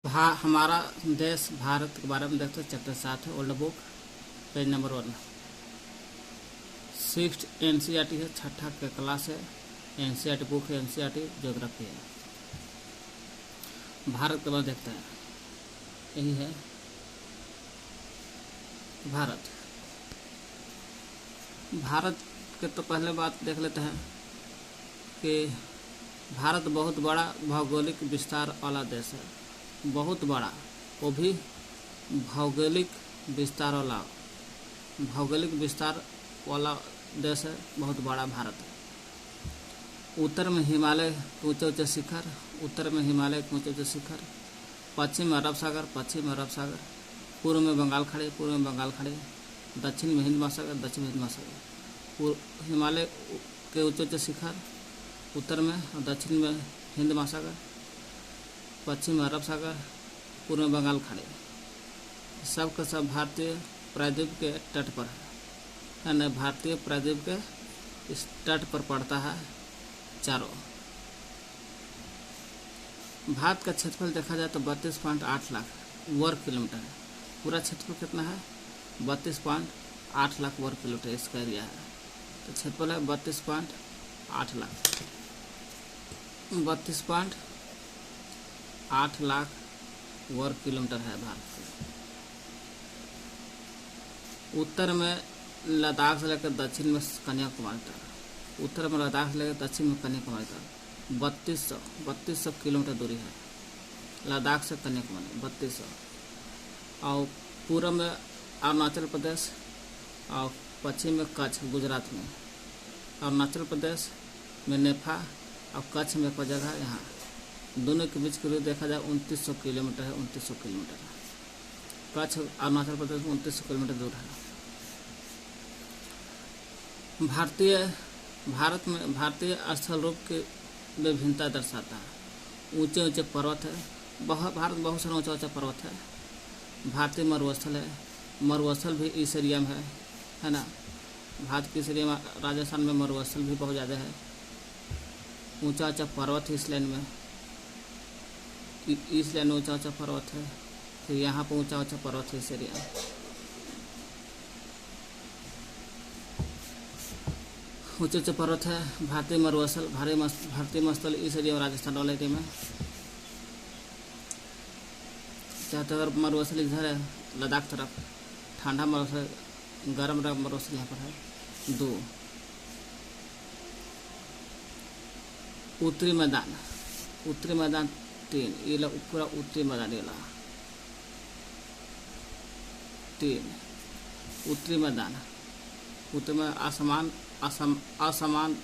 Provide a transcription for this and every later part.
हमारा देश भारत के बारे में देखते हैं। चैप्टर 7 है old book, page number 1। 6th NCERT है, छठा के क्लास है। NCERT बुक है, NCERT ज्योग्राफी है। भारत के बारे में देखते हैं, यही है भारत। भारत के तो पहले बात देख लेते हैं कि भारत बहुत बड़ा भौगोलिक विस्तार वाला देश है। बहुत बड़ा, वो भी भौगोलिक विस्तार वाला देश है। बहुत बड़ा भारत है। उत्तर में हिमालय के ऊंचे ऊंचे शिखर, पश्चिम में अरब सागर, पूर्व में बंगाल खाड़ी, दक्षिण में हिंद महासागर, हिमालय के ऊंचे ऊंचे शिखर उत्तर में और दक्षिण में हिंद महासागर, पश्चिम में अरब सागर, पूर्व में बंगाल खाड़ी। सब का सब भारतीय प्रायद्वीप के तट पर है ना। भारतीय प्रायद्वीप के इस तट पर पड़ता है चारों। भारत का क्षेत्रफल देखा जाए तो 32.8 लाख वर्ग किलोमीटर है। पूरा क्षेत्रफल कितना है? 32.8 लाख वर्ग किलोमीटर इसका एरिया है। तो क्षेत्रफल है 32.8 लाख, 32.8 लाख वर्ग किलोमीटर है भारत का। उत्तर में लद्दाख से लेकर दक्षिण में कन्याकुमारी तक, 3200 किलोमीटर दूरी है लद्दाख से कन्याकुमारी, 3200। और पूर्व में अरुणाचल प्रदेश और पश्चिम में कच्छ गुजरात में। अरुणाचल प्रदेश में नेफा और कच्छ में एक जगह है यहाँ। दोनों के बीच की दूरी देखा जाए 2900 किलोमीटर है। 2900 किलोमीटर कच्छ अरुणाचल प्रदेश में 2900 किलोमीटर दूर है। भारतीय स्थल रूप की विभिन्नता दर्शाता है। ऊंचे ऊंचे पर्वत है। भारत बहुत सारे ऊंचा पर्वत है। भारतीय मरुस्थल है। मरुस्थल भी इस एरिया में है ना। भारत के इस एरिया में राजस्थान में मरुस्थल भी बहुत ज़्यादा है। ऊंचा पर्वत है इस लाइन में, ऊंचा पर्वत है। फिर यहाँ पर ऊंचा पर्वत है इस एरिया में। ऊंचे पर्वत है। भारतीय मरुस्थल, भारतीय मरुस्थल इस एरिया में, राजस्थान वाले एरिया में। चाहते अगर मरुस्थल इधर है लद्दाख तरफ, ठंडा मरुस्थल, गर्म मरुस्थल यहाँ पर है 2। उत्तरी मैदान 3, ये पूरा उत्तरी मैदान, ये 3 उत्तरी मैदान। उत्तरी में असमान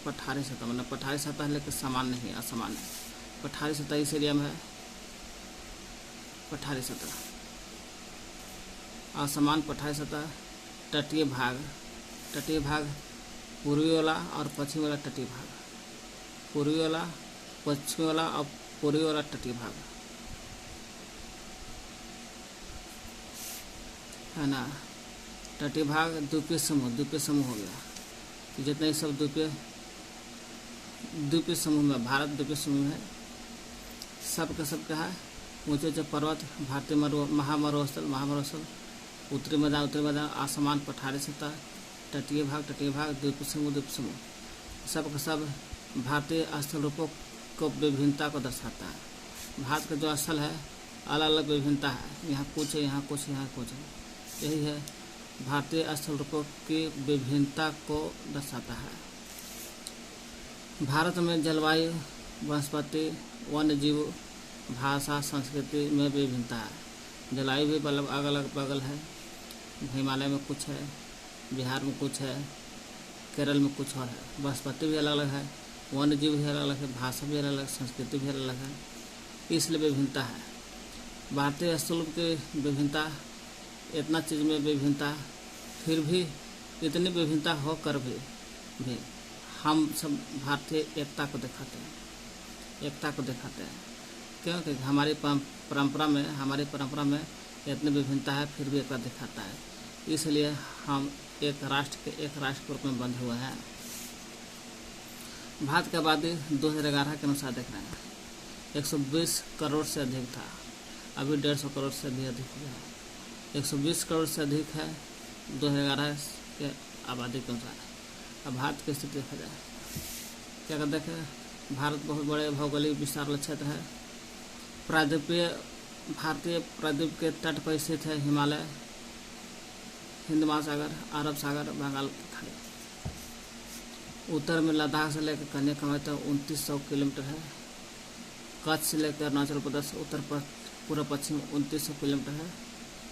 पठारी सतह, मतलब पठारी सतह लेकिन समान नहीं है, असमान है। पठारी सतह इस एरिया में है। पठारी सतह, असमान पठारी सतह। तटीय भाग पूर्वी वाला और पश्चिमी वाला तटीय भाग, पूर्वी वाला, पश्चिमी वाला और पूर्वी वाला तटीय भाग है ना। तटीय भाग द्वीपीय समूह हो गया। जितने ही सब द्वीपीय समूह में, भारत द्वीपीय समूह है। सब का है ऊंचे पर्वत, भारतीय महामरुस्थल, उत्तरी मैदान, आसमान पठारी सतह, तटीय भाग, द्वीपीय समूह। सब का सब भारतीय स्थल रूपों को विभिन्नता को दर्शाता है। भारत का जो स्थल है अलग अलग विभिन्नता है। यहाँ कुछ है, यहाँ कुछ है। यही है भारतीय स्थल रूपों की विभिन्नता को दर्शाता है। भारत में जलवायु, वनस्पति, वन्य जीव, भाषा, संस्कृति में विभिन्नता है। जलवायु भी अलग बगल है। हिमालय में कुछ है, बिहार में कुछ है, केरल में कुछ और है। वनस्पति भी अलग अलग है, वन्य जीव भी अलग अलग है, भाषा भी अलग अलग, संस्कृति भी अलग अलग है। इसलिए विभिन्नता है। भारतीय स्थल की विभिन्नता, इतना चीज़ में विभिन्नता, फिर भी इतनी विभिन्नता होकर भी हम सब भारतीय एकता को दिखाते हैं। क्योंकि हमारी परंपरा में इतनी विभिन्नता है, फिर भी एकता दिखाता है। इसलिए हम एक राष्ट्र के रूप में बंधे हुए हैं। भारत की आबादी 2011 के अनुसार देख रहे हैं 120 करोड़ से अधिक था। अभी 150 करोड़ से भी अधिक हुआ है। 120 करोड़ से अधिक है 2011 के आबादी के अनुसार। अब भारत की स्थिति देखा जाए, क्या कर देखें, भारत बहुत बड़े भौगोलिक विशाल क्षेत्र है। भारतीय प्रायद्वीप के तट पर स्थित है हिमालय, हिंद महासागर, अरब सागर, बंगाल की खाड़ी। उत्तर में लद्दाख से लेकर कन्याकुमारी तक 2900 किलोमीटर है। कच्छ से लेकर अरुणाचल प्रदेश उत्तर पूर्व पश्चिम 2900 किलोमीटर है।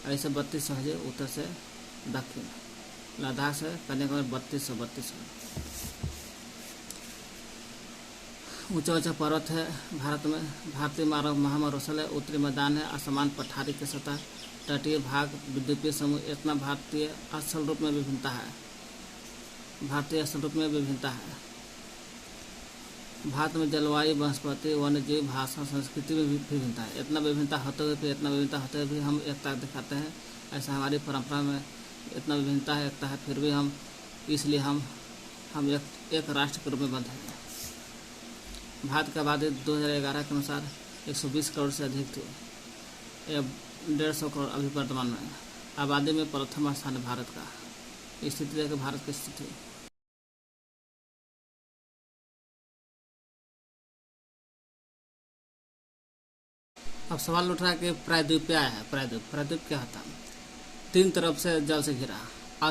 ऐसे 3200 है उत्तर से दक्षिण। लद्दाख से कन्याकुमारी 3200। ऊंचा ऊंचा पर्वत है भारत में। भारतीय महामरुस्थल है, उत्तरी मैदान है, असमान पठारी की सतह, तटीय भाग, द्वीपीय समूह। इतना भारतीय असल रूप में विभिन्नता है। भारत में जलवायु, वनस्पति, वन्यजीव, भाषा, संस्कृति में भी विभिन्नता है। इतना विभिन्नता होते हुए भी हम एकता दिखाते हैं। ऐसा हमारी परंपरा में इतना विभिन्नता है, एकता है, फिर भी हम एक राष्ट्र के रूप में बंध हैं। भारत की आबादी 2011 के अनुसार 120 करोड़ से अधिक थी। 150 करोड़ अभी वर्तमान में। आबादी में प्रथम स्थान है भारत का। स्थिति देखिए भारत की स्थिति। अब सवाल उठ रहा है कि प्रायद्वीप क्या है। प्रायद्वीप क्या होता है? 3 तरफ से जल से घिरा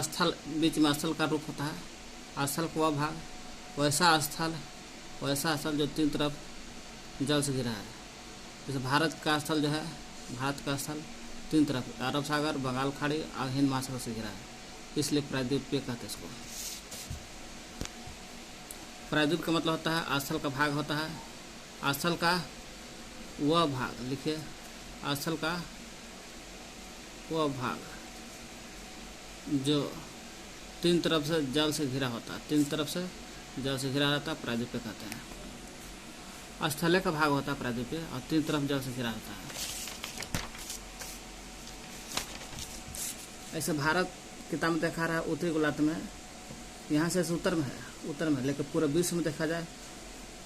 स्थल, बीच में स्थल का रूप होता है। स्थल का वह भाग, वैसा स्थल जो 3 तरफ जल से घिरा है। जैसे भारत का स्थल जो है, भारत का स्थल 3 तरफ अरब सागर, बंगाल खाड़ी और हिंद महासागर से घिरा है, इसलिए प्रायद्वीपीय कहते हैं इसको। प्रायद्वीप का मतलब होता है स्थल का भाग होता है। स्थल का वह भाग, लिखिए, स्थल का वह भाग जो 3 तरफ से जल से घिरा होता है। 3 तरफ से जल से घिरा रहता है, प्रायद्वीपीय कहते हैं। स्थल का भाग होता है प्रायद्वीपीय, और 3 तरफ जल से घिरा होता है। ऐसे भारत किताब में देखा रहा है उत्तरी गोलार्ध में, यहाँ से उत्तर में है, लेकिन पूरे विश्व में देखा जाए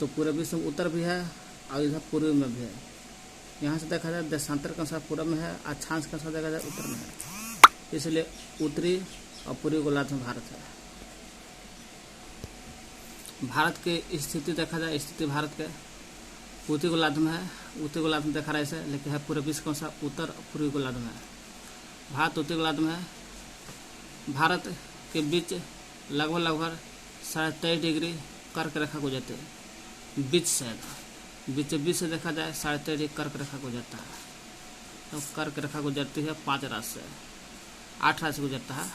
तो पूरे विश्व में उत्तर भी है और इधर पूर्व में भी है। यहाँ से देखा जाए देशांतर के अनुसार पूर्व में है, अक्षांश के अनुसार देखा जाए उत्तर में है, इसलिए उत्तरी और पूर्वी गोलार्ध में भारत है। भारत की स्थिति देखा जाए, स्थिति भारत के उत्तरी गोलार्ध में है। उत्तरी गोलार्ध में देखा रहा है इसे, लेकिन है पूरे विश्व के अनुसार उत्तर पूर्वी गोलार्ध में है। भारत उत्तरी गोलार्ध में है। भारत के बीच लगभग 23.5 डिग्री कर्क रेखा गुजरती है। बीच से देखा जाए 23.5 डिग्री कर्क रेखा गुजरता है। तो कर्क रेखा गुजरती है 5 राशि से, 8 राशि गुजरता है।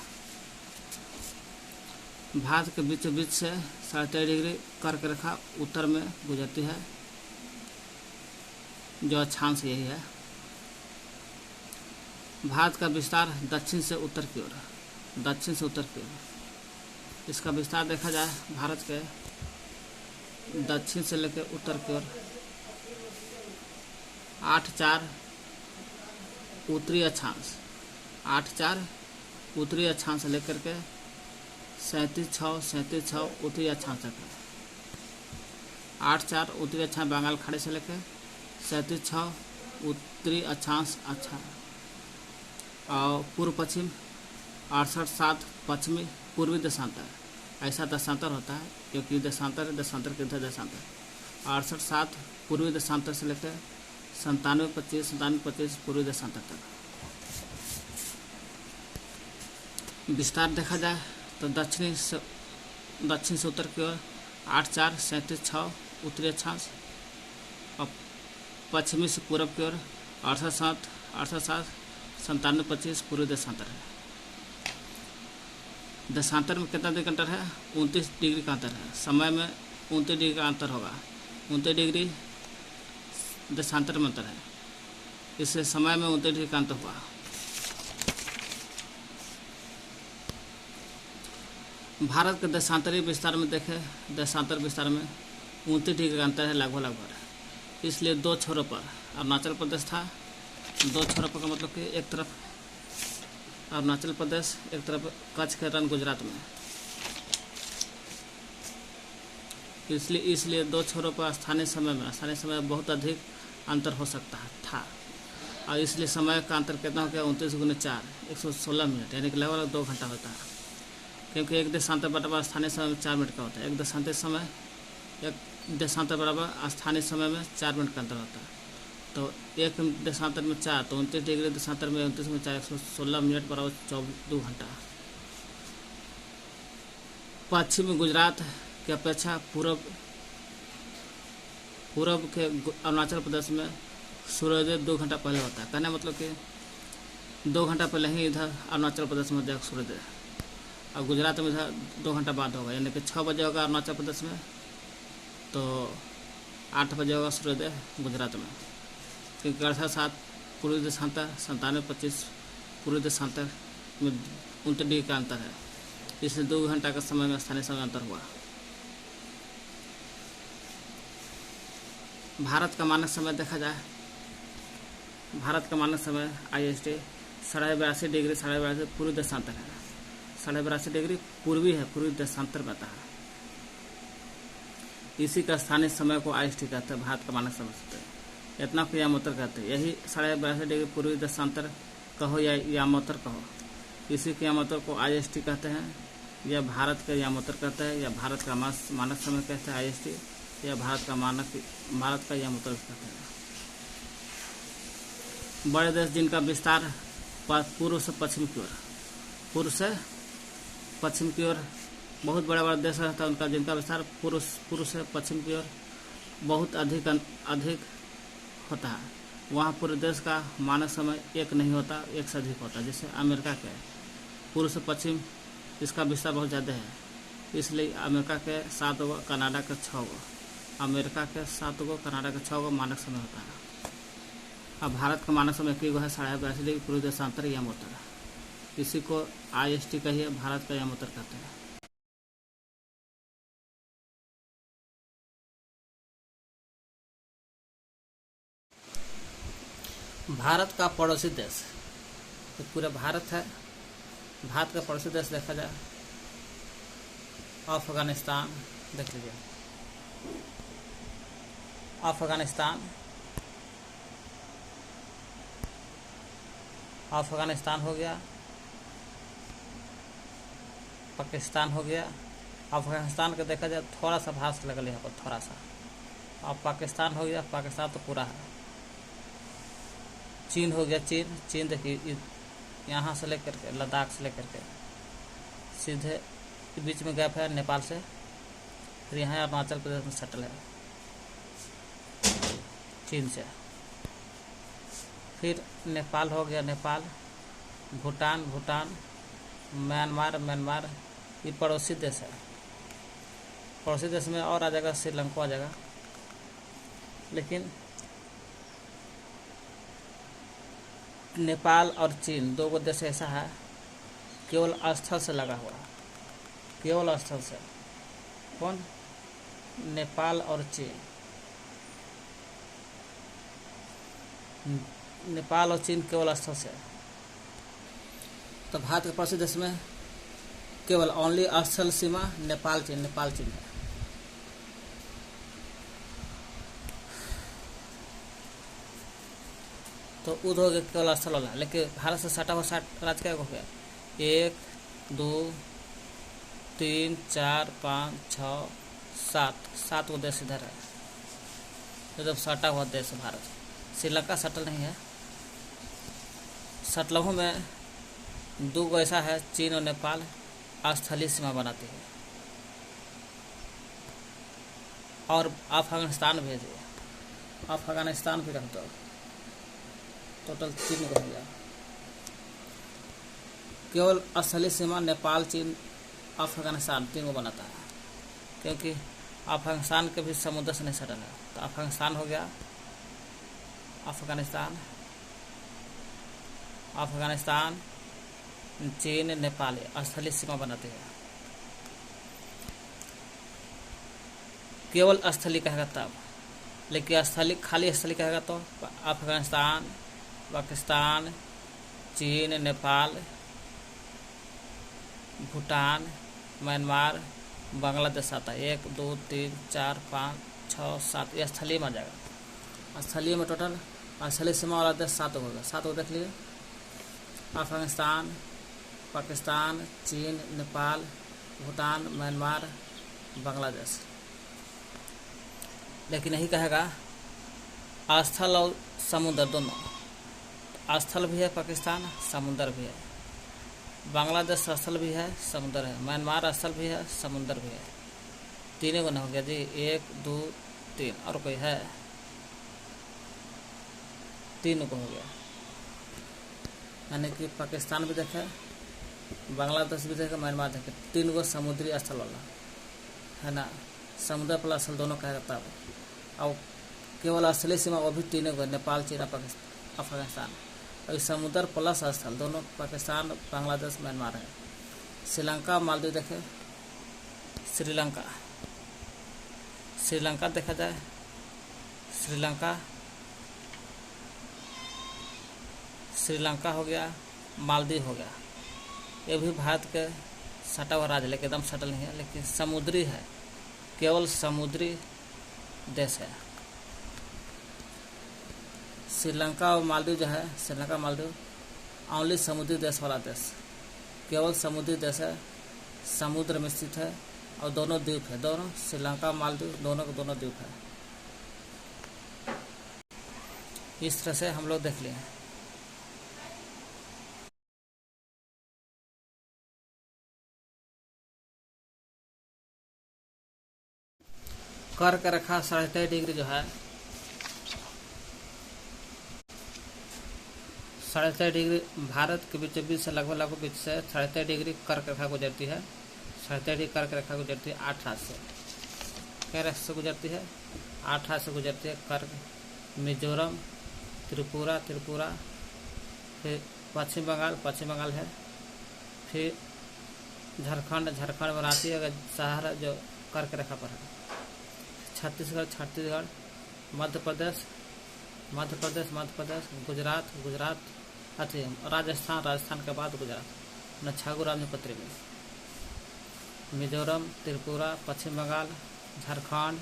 भारत के बीच से 23.5 डिग्री कर्क रेखा उत्तर में गुजरती है, जो अक्षांश यही है। भारत का विस्तार दक्षिण से उत्तर की ओर। इसका विस्तार देखा जाए भारत के दक्षिण से लेकर उत्तर की ओर 8.4 उत्तरी अक्षांश, 8.4 उत्तरी अक्षांश से लेकर के 37.6 उत्तरी अक्षांश तक है। 8.4 उत्तरी अक्षांश बंगाल खाड़ी से लेकर 37.6 उत्तरी अक्षांश और पूर्व पश्चिम 68.7 पश्चिमी पूर्वी देशांतर। ऐसा देशांतर होता है क्योंकि देशांतर के इधर देशांतर 68.7 पूर्वी देशांतर से लेकर 97.25 पूर्वी देशांतर तक। विस्तार देखा जाए तो दक्षिण से उत्तर की ओर 8.4 37.6 उत्तरी अक्षांश और पश्चिमी से पूर्व की ओर 68.7 97.25 पूर्वी देशांतर है। देशांतर में कितना डिग्री का अंतर है? 29 डिग्री का अंतर है। समय में 29 डिग्री का अंतर होगा। 29 डिग्री देशांतर में अंतर है, इससे समय में 29 डिग्री का अंतर हुआ। भारत के देशांतरीय विस्तार में देखें, देशांतर विस्तार में 29 डिग्री का अंतर है लगभग। इसलिए 2 छोरों पर अरुणाचल प्रदेश था। 2 छोरों पर का मतलब कि एक तरफ अरुणाचल प्रदेश, एक तरफ कच्छ के रण गुजरात में। इसलिए 2 छोरों पर स्थानीय समय में बहुत अधिक अंतर हो सकता था। और इसलिए समय का अंतर कितना हो गया 29×4 116 मिनट, यानी कि लगभग 2 घंटा होता है। क्योंकि एक देशांतर बराबर स्थानीय समय में 4 मिनट का होता है। एक देशांतर बराबर स्थानीय समय में 4 मिनट का अंतर होता है। तो एक देशांतर में 4, तो 29 डिग्री देशांतर में 29×4 116 मिनट बराबर 2 घंटा। पश्चिमी गुजरात की अपेक्षा पूर्व के अरुणाचल प्रदेश में सूर्योदय 2 घंटा पहले होता है। कहने मतलब कि 2 घंटा पहले ही इधर अरुणाचल प्रदेश में जाएगा सूर्योदय, और गुजरात में इधर 2 घंटा बाद होगा, यानी कि 6 बजे होगा अरुणाचल प्रदेश में, तो 8 बजे होगा सूर्योदय गुजरात में। क्योंकि 7 पूर्वी देशांतर 97-25 पूर्वी देशांतर में 29 डिग्री का अंतर है, इसलिए 2 घंटा का समय में स्थानीय समय अंतर हुआ। भारत का मानक समय देखा जाए, भारत का मानक समय IST 82.5 डिग्री 82.5 पूर्वी देशांतर है। 82.5 डिग्री पूर्वी है, पूर्वी देशांतर में आता है। इसी का स्थानीय समय को IST कहते हैं, भारत का मानक समय कहते हैं। इतना को यामोत्तर कहते हैं। यही 82.5 डिग्री पूर्वी देशांतर कहो या यामोत्तर कहो, इसी के यामोत्तर को IST कहते हैं, या भारत का यामोत्तर कहते हैं, या भारत का मानक समय कहते हैं IST, या भारत का यामोत्तर कहते हैं। बड़े देश जिनका विस्तार पूर्व से पश्चिम की ओर, पूर्व से पश्चिम की ओर बहुत बड़ा बड़ा देश रहता है, उनका जिनका विस्तार पूर्व से पश्चिम की ओर बहुत अधिक होता है, वहाँ पूरे देश का मानक समय एक नहीं होता, एक से अधिक होता है। जैसे अमेरिका के पूर्व से पश्चिम इसका विस्तार बहुत ज़्यादा है, इसलिए अमेरिका के 7 गो, कनाडा के 6 गो, अमेरिका के 7 गो, कनाडा के 6 गो मानक समय होता है। अब भारत का मानक समय 1 गो है 82.5 डिग्री पूर्वी देशांतर यामोत्तर, इसी को IST कहिए, भारत का यामोत्तर कहते हैं। भारत का पड़ोसी देश, तो पूरा भारत है, भारत का पड़ोसी देश देखा जाए अफगानिस्तान, देख लीजिए अफगानिस्तान हो गया, पाकिस्तान हो गया। अफगानिस्तान का देखा जाए थोड़ा सा भाष लगल यहाँ पर, थोड़ा सा। अब पाकिस्तान हो गया, पाकिस्तान तो पूरा है। चीन हो गया, चीन देखिए यहाँ से लेकर के लद्दाख से लेकर के सीधे बीच में गैप है नेपाल से, फिर यहाँ अरुणाचल प्रदेश में सटल है चीन से। फिर नेपाल हो गया, नेपाल, भूटान, म्यांमार, ये पड़ोसी देश है। पड़ोसी देश में और आ जाएगा श्रीलंका आ जाएगा, लेकिन नेपाल और चीन 2 गो देश ऐसा है केवल स्थल से लगा हुआ, केवल स्थल से। कौन? नेपाल और चीन। नेपाल और चीन केवल स्थल से। तो भारत के पड़ोसी देश में केवल ओनली स्थल सीमा नेपाल चीन है। तो उधर हो गया केवल स्थल वाला, लेकिन भारत से सटा हुआ 60 राज्य क्या हो गया? 1 2 3 4 5 6 7 गो देश इधर है, एकदम सटा हुआ देश है भारत। श्रीलंका सटल नहीं है। सटलहों में 2 गो ऐसा है, चीन और नेपाल स्थलीय सीमा बनाती है। और अफगानिस्तान भी है, अफगानिस्तान भी रहता है। टोटल 3 हो गया। केवल स्थलीय सीमा नेपाल, चीन, अफगानिस्तान 3 को बनाता है, क्योंकि अफगानिस्तान के भी समुद्र से नहीं सटल है। तो अफगानिस्तान हो गया, अफगानिस्तान, चीन, नेपाल स्थलीय सीमा बनाते हैं। केवल स्थलीय कहेगा तब, लेकिन खाली स्थलीय कहेगा तो अफगानिस्तान, पाकिस्तान, चीन, नेपाल, भूटान, म्यांमार, बांग्लादेश आता है। 1 2 3 4 5 6 7 ये स्थलीय में आ जाएगा। स्थलीय में टोटल और स्थलीय सीमा वाला देश 7 होगा। 7 को देख लीजिए, अफगानिस्तान, पाकिस्तान, चीन, नेपाल, भूटान, म्यांमार, बांग्लादेश। लेकिन यही कहेगा स्थल और समुद्र दोनों। स्थल भी है पाकिस्तान, समुद्र भी है। बांग्लादेश स्थल भी है, समुद्र है। म्यांमार स्थल भी है, समुद्र भी है। तीनों को न हो गया जी, 1 2 3। और कोई है? 3 को हो गया। यानी कि पाकिस्तान भी देखे, बांग्लादेश भी देखे, म्यांमार देखे। 3 को समुद्री स्थल वाला है ना, समुद्र प्लस स्थल दोनों कहा जाता है। और केवल स्थलीय सीमा वो भी 3 को, नेपाल, चीन, पाकिस्तान, अफगानिस्तान। और समुद्र प्लस स्थल दोनों पाकिस्तान, बांग्लादेश, म्यांमार है। श्रीलंका, मालदीव देखे, श्रीलंका देखा जाए, श्रीलंका हो गया, मालदीव हो गया। ये भी भारत के सटा हुआ राज्य, लेकिन एकदम सटल नहीं है, लेकिन समुद्री है, केवल समुद्री देश है। श्रीलंका और मालदीव जो है, श्रीलंका मालदीव ओनली समुद्री देश वाला देश, केवल समुद्री देश है, समुद्र में स्थित है और दोनों द्वीप है। दोनों श्रीलंका मालदीव दोनों के दोनों द्वीप है। इस तरह से हम लोग देख लिए। कर्क रेखा 23.5 डिग्री जो है, 23.5 डिग्री भारत के बीचों बीच से लगभग बीच से 23.5 डिग्री कर्क रेखा गुजरती है। 23.5 डिग्री कर्क रेखा गुजरती है 8 राज्य से। क्या राज्य से गुजरती है? 8 राज्य से गुजरती है कर्क। मिजोरम, त्रिपुरा, फिर पश्चिम बंगाल है, फिर झारखंड में रांची अगर शहर जो कर्क रेखा पर है। छत्तीसगढ़, मध्य प्रदेश, गुजरात, राजस्थान के बाद गुजरात, नछागु राजपत्री में। मिजोरम, त्रिपुरा, पश्चिम बंगाल, झारखंड,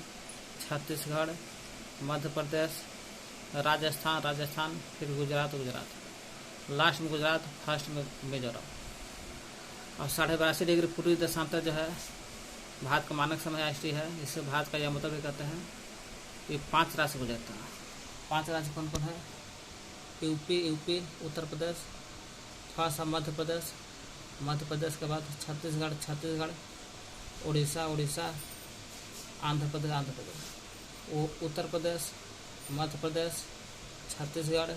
छत्तीसगढ़, मध्य प्रदेश, राजस्थान, फिर गुजरात, लास्ट में गुजरात, फर्स्ट में मिजोरम। और 82.5 डिग्री पूर्वी देशांतर जो है भारत का मानक समय IST है। इससे भारत का यह मतलब भी कहते हैं कि 5 राज्य से गुजरता है। 5 राज्य कौन कौन है? यूपी, उत्तर प्रदेश, थोड़ा सा मध्य प्रदेश के बाद छत्तीसगढ़, उड़ीसा, आंध्र प्रदेश, उत्तर प्रदेश, मध्य प्रदेश, छत्तीसगढ़,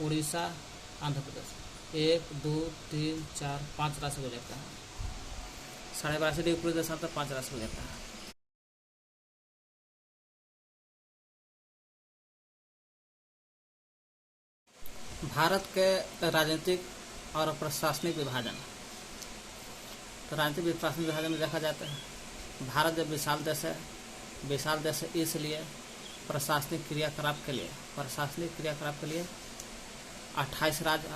उड़ीसा, आंध्र प्रदेश। 1 2 3 4 5 राज्य से गुजरता है। 82.5 डिग्री पूर्वी देशांतर 5 राज्य से गुजरता है। भारत के राजनीतिक और प्रशासनिक विभाजन। तो राजनीतिक प्रशासनिक विभाजन में देखा जाता है, भारत जब विशाल देश है इसलिए प्रशासनिक क्रियाकलाप के लिए 28 राज्य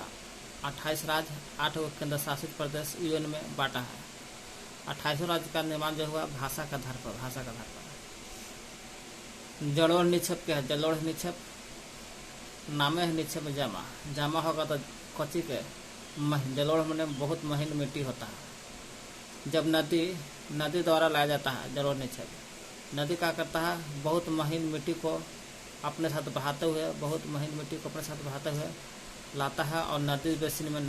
8 केंद्र शासित प्रदेश UN में बांटा है। 28 राज्य का निर्माण जो हुआ भाषा का आधार पर। जलोढ़ निक्षेप क्या है? जलोढ़ निक्षेप नामे है, निक्षेप में जामा होगा तो कच्ची के जलोढ़ में बहुत महीन मिट्टी होता है। जब नदी द्वारा लाया जाता है जलोढ़ निक्षेप, नदी क्या करता है, बहुत महीन मिट्टी को अपने साथ बहाते हुए लाता है और नदी बेसिन में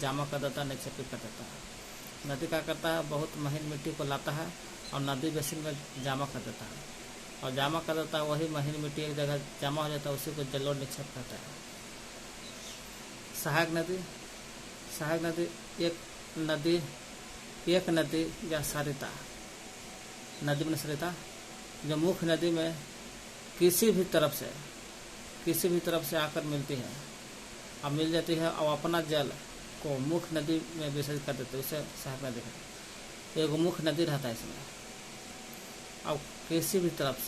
जमा कर देता है, निक्षेपित कर देता है। नदी क्या करता है, बहुत महीन मिट्टी को लाता है और नदी बेसिन में जमा कर देता है, और जमा कर देता है वही महीन मिट्टी एक जगह जमा हो जाता है, उसी को जलोढ़ निक्षेप कहता है। सहायक नदी एक नदी या सरिता, नदी में सरिता जो मुख्य नदी में किसी भी तरफ से आकर मिलती है और मिल जाती है और अपना जल को मुख्य नदी में विसर्जित कर देते हैं, उसे सहायक नदी कहते हैं। एक मुख्य नदी रहता है इसमें, और किसी भी तरफ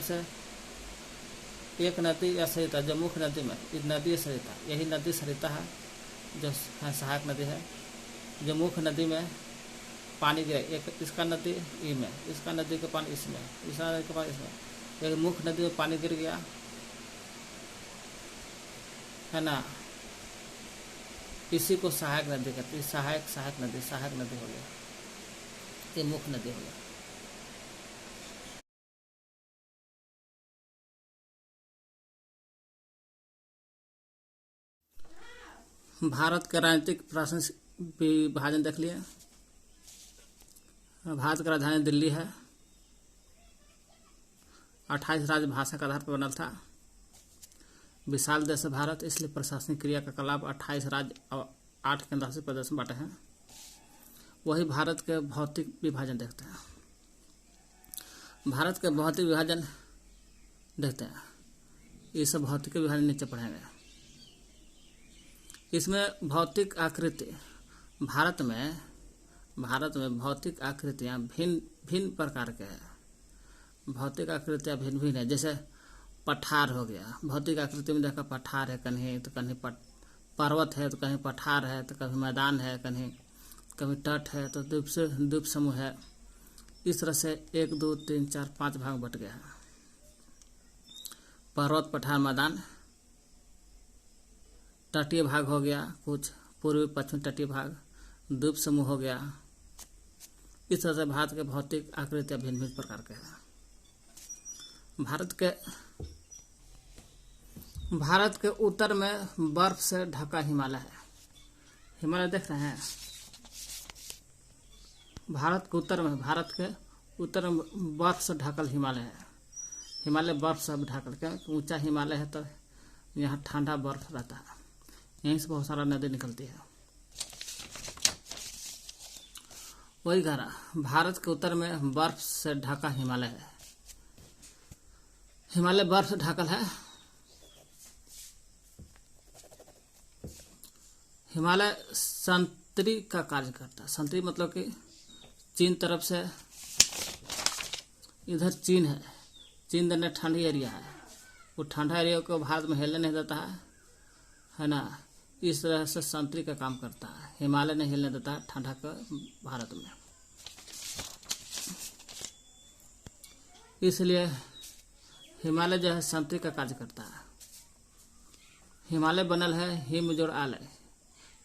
से एक नदी या सरिता जो मुख्य नदी में, नदी सरिता, यही नदी सरिता है जो सहायक नदी है, जो मुख्य नदी में पानी गिरा, एक इसका नदी में, इसका नदी का पानी इसमें, इसका नदी का पानी इसमें, एक मुख्य नदी में पानी गिर गया है ना, इसी को सहायक नदी कहते हैं। सहायक नदी हो गया, ये मुख्य नदी हो गया। भारत का राजनीतिक प्रशासनिक विभाजन देख लिया। भारत का राजधानी दिल्ली है। 28 राज्य भाषा के आधार पर बना था। विशाल देश है भारत, इसलिए प्रशासनिक क्रियाकलाप 28 राज्य और 8 केंद्रशासित प्रदेश में बांटे हैं। वही भारत के भौतिक विभाजन देखते हैं। भारत के भौतिक विभाजन देखते हैं। ये सब भौतिक विभाजन नीचे पढ़ेंगे। इसमें भौतिक आकृति, भारत में भौतिक आकृतियाँ भिन्न प्रकार के हैं। भौतिक आकृतियाँ भिन्न भिन्न है। जैसे पठार हो गया, भौतिक आकृति में देखा पठार है, कहीं तो कहीं पर्वत है, तो कहीं पठार है, तो कभी मैदान है, कभी तट है, तो द्वीप समूह है। इस तरह से 1 2 3 4 5 भाग बट गया है। पर्वत, पठार, मैदान। तटीय भाग हो गया, कुछ पूर्वी पश्चिमी तटीय भाग, द्वीप समूह हो गया। इस तरह से भारत के भौतिक आकृतियाँ भिन्न भिन्न प्रकार के हैं। भारत के उत्तर में बर्फ से ढका हिमालय है। हिमालय देख रहे हैं। भारत के उत्तर में बर्फ से ढकल हिमालय है। हिमालय बर्फ से ढकल, क्या ऊंचा हिमालय है तो यहाँ ठंडा बर्फ रहता है। यहीं से बहुत सारा नदी निकलती है। वही कह रहा, भारत के उत्तर में बर्फ से ढका हिमालय है। हिमालय बर्फ से ढकल है। हिमालय संतरी का कार्य करता है। संतरी मतलब कि चीन तरफ से, इधर चीन है, चीन देने ठंडी एरिया है, वो ठंडा एरिया को भारत में हिलने नहीं देता है ना। इस तरह से संतरी का काम करता है। हिमालय नहीं हिलने देता है ठंडा का भारत में। इसलिए हिमालय जो है संतरी का कार्य करता है। हिमालय बनल है हिम जोड़ आलय,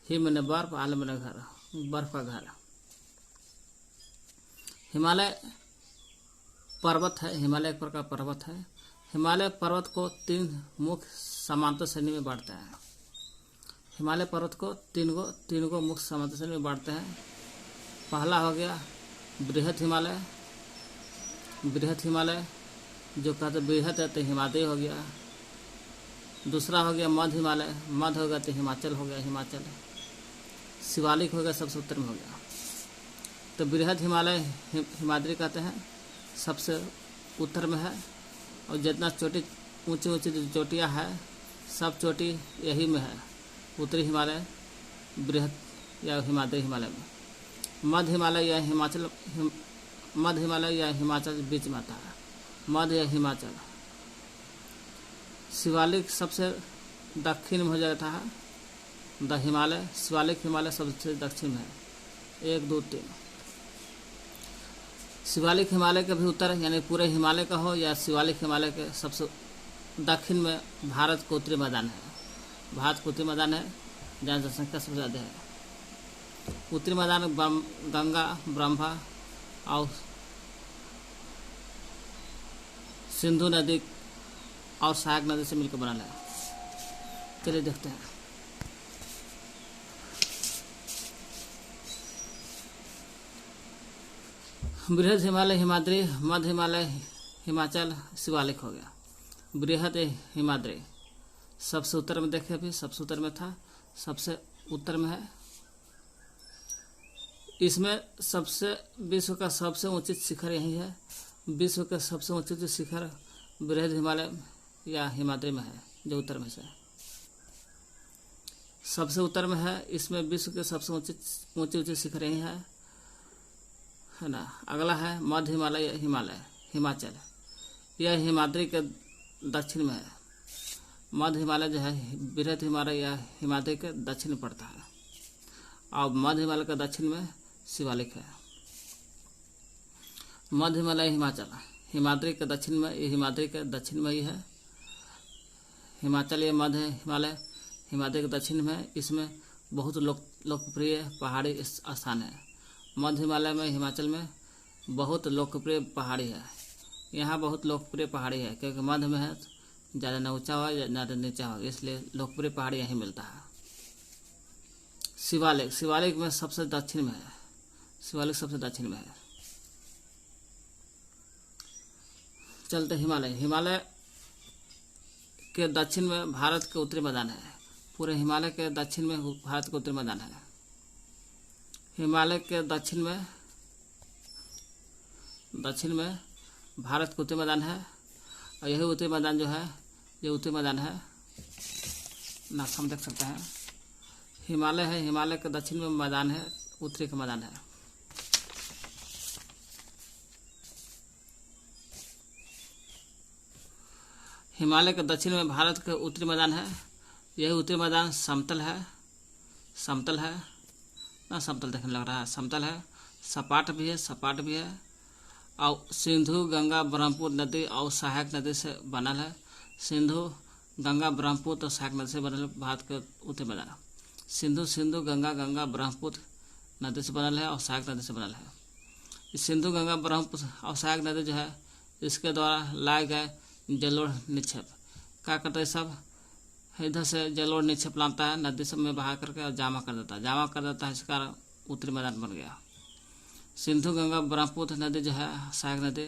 हिम ने बर्फ, आलय ने घर, बर्फ का घर। हिमालय पर्वत है। हिमालय एक प्रकार पर्वत है। हिमालय पर्वत को 3 मुख्य समांतर श्रेणी में बांटते हैं। हिमालय पर्वत को तीन गो मुख्य समांतर श्रेणी में बांटते हैं। पहला हो गया बृहद हिमालय। बृहद हिमालय जो कहते बृहद है तो हिमालय हो गया। दूसरा हो गया मध्य हिमालय। मध्य हो गया तो हिमाचल हो गया, हिमाचल। शिवालिक हो गया, सबसे उत्तर में हो गया। तो बृहद हिमालय हिमाद्री कहते हैं, सबसे उत्तर में है। और जितना चोटी ऊंची जो चोटियाँ है सब चोटी यही में है, उत्तरी हिमालय, बृहद या हिमाद्री हिमालय में। मध्य हिमालय या हिमाचल बीच में आता है, मध्य या हिमाचल। शिवालिक सबसे दक्षिण में हो जाता है, द हिमालय। शिवालिक हिमालय सबसे दक्षिण में है, 1 2 3। शिवालिक हिमालय के भी उत्तर यानी पूरे हिमालय का हो या शिवालिक हिमालय के सबसे दक्षिण में भारत का उत्तरी मैदान है। भारत का उत्तरी मैदान है जहाँ जनसंख्या सबसे ज़्यादा है। उत्तरी मैदान गंगा, ब्रह्मा और सिंधु नदी और सहायक नदी से मिलकर बना है। चलिए देखते हैं। बृहद हिमालय हिमाद्री, मध्य हिमालय हिमाचल, शिवालिक हो गया। बृहद हिमाद्री सबसे उत्तर में देखे, अभी सबसे उत्तर में था, सबसे उत्तर में है। इसमें विश्व का सबसे ऊंची शिखर यही है। विश्व का सबसे ऊंची शिखर बृहद हिमालय या हिमाद्री में है, जो उत्तर में से सबसे उत्तर में है। इसमें विश्व के सबसे ऊंची शिखर यही है ना। अगला है मध्य हिमालय या हिमाचल। यह हिमाद्री के दक्षिण में है। मध्य हिमालय जो है बृहद हिमालय या हिमाद्री के दक्षिण में पड़ता है। और मध्य हिमालय के दक्षिण में शिवालिक है। मध्य हिमालय हिमाचल, हिमाद्री के दक्षिण में, ये हिमाद्री के दक्षिण में ही है। हिमाचल ये मध्य हिमालय हिमाद्री के दक्षिण में है। इसमें बहुत लोकप्रिय पहाड़ी स्थान है। मध्य हिमालय में, हिमाचल में बहुत लोकप्रिय पहाड़ी है। यहाँ बहुत लोकप्रिय पहाड़ी है क्योंकि मध्य में है, ज़्यादा न ऊँचा हो ज़्यादा नीचा हो, इसलिए लोकप्रिय पहाड़ी यहीं मिलता है। शिवालिक, शिवालिक में सबसे दक्षिण में है। शिवालिक सबसे दक्षिण में है। चलते हिमालय, हिमालय के दक्षिण में भारत के उत्तरी मैदान है। पूरे हिमालय के दक्षिण में भारत के उत्तरी मैदान है। हिमालय के दक्षिण में भारत के उत्तरी मैदान है। और यही उत्तरी मैदान जो है, ये उत्तरी मैदान है, नक्शा हम देख सकते हैं। हिमालय है, हिमालय के दक्षिण में मैदान है, उत्तरी का मैदान है। हिमालय के दक्षिण में भारत के उत्तरी मैदान है। यही उत्तरी मैदान समतल है, समतल है ना, समतल देखने लग रहा है, समतल है, सपाट भी है, सपाट भी है। और सिंधु गंगा ब्रह्मपुत्र नदी और सहायक नदी से बनल है। सिंधु गंगा ब्रह्मपुत्र और सहायक नदी से बनल है भारत के उत्तरी मैदान। सिंधु गंगा ब्रह्मपुत्र नदी से बनल है और सहायक नदी से बनल है। इस सिंधु गंगा ब्रह्मपुत्र और सहायक नदी जो है, इसके द्वारा लाए गए जलोढ़ निक्षेप क्या करता है, सब इधर से जलोढ़ निक्षेप लाता है, नदी सब में बहा करके और जमा कर देता है, इस कारण उत्तरी मैदान बन गया। सिंधु गंगा ब्रह्मपुत्र नदी जो है, सहायक नदी,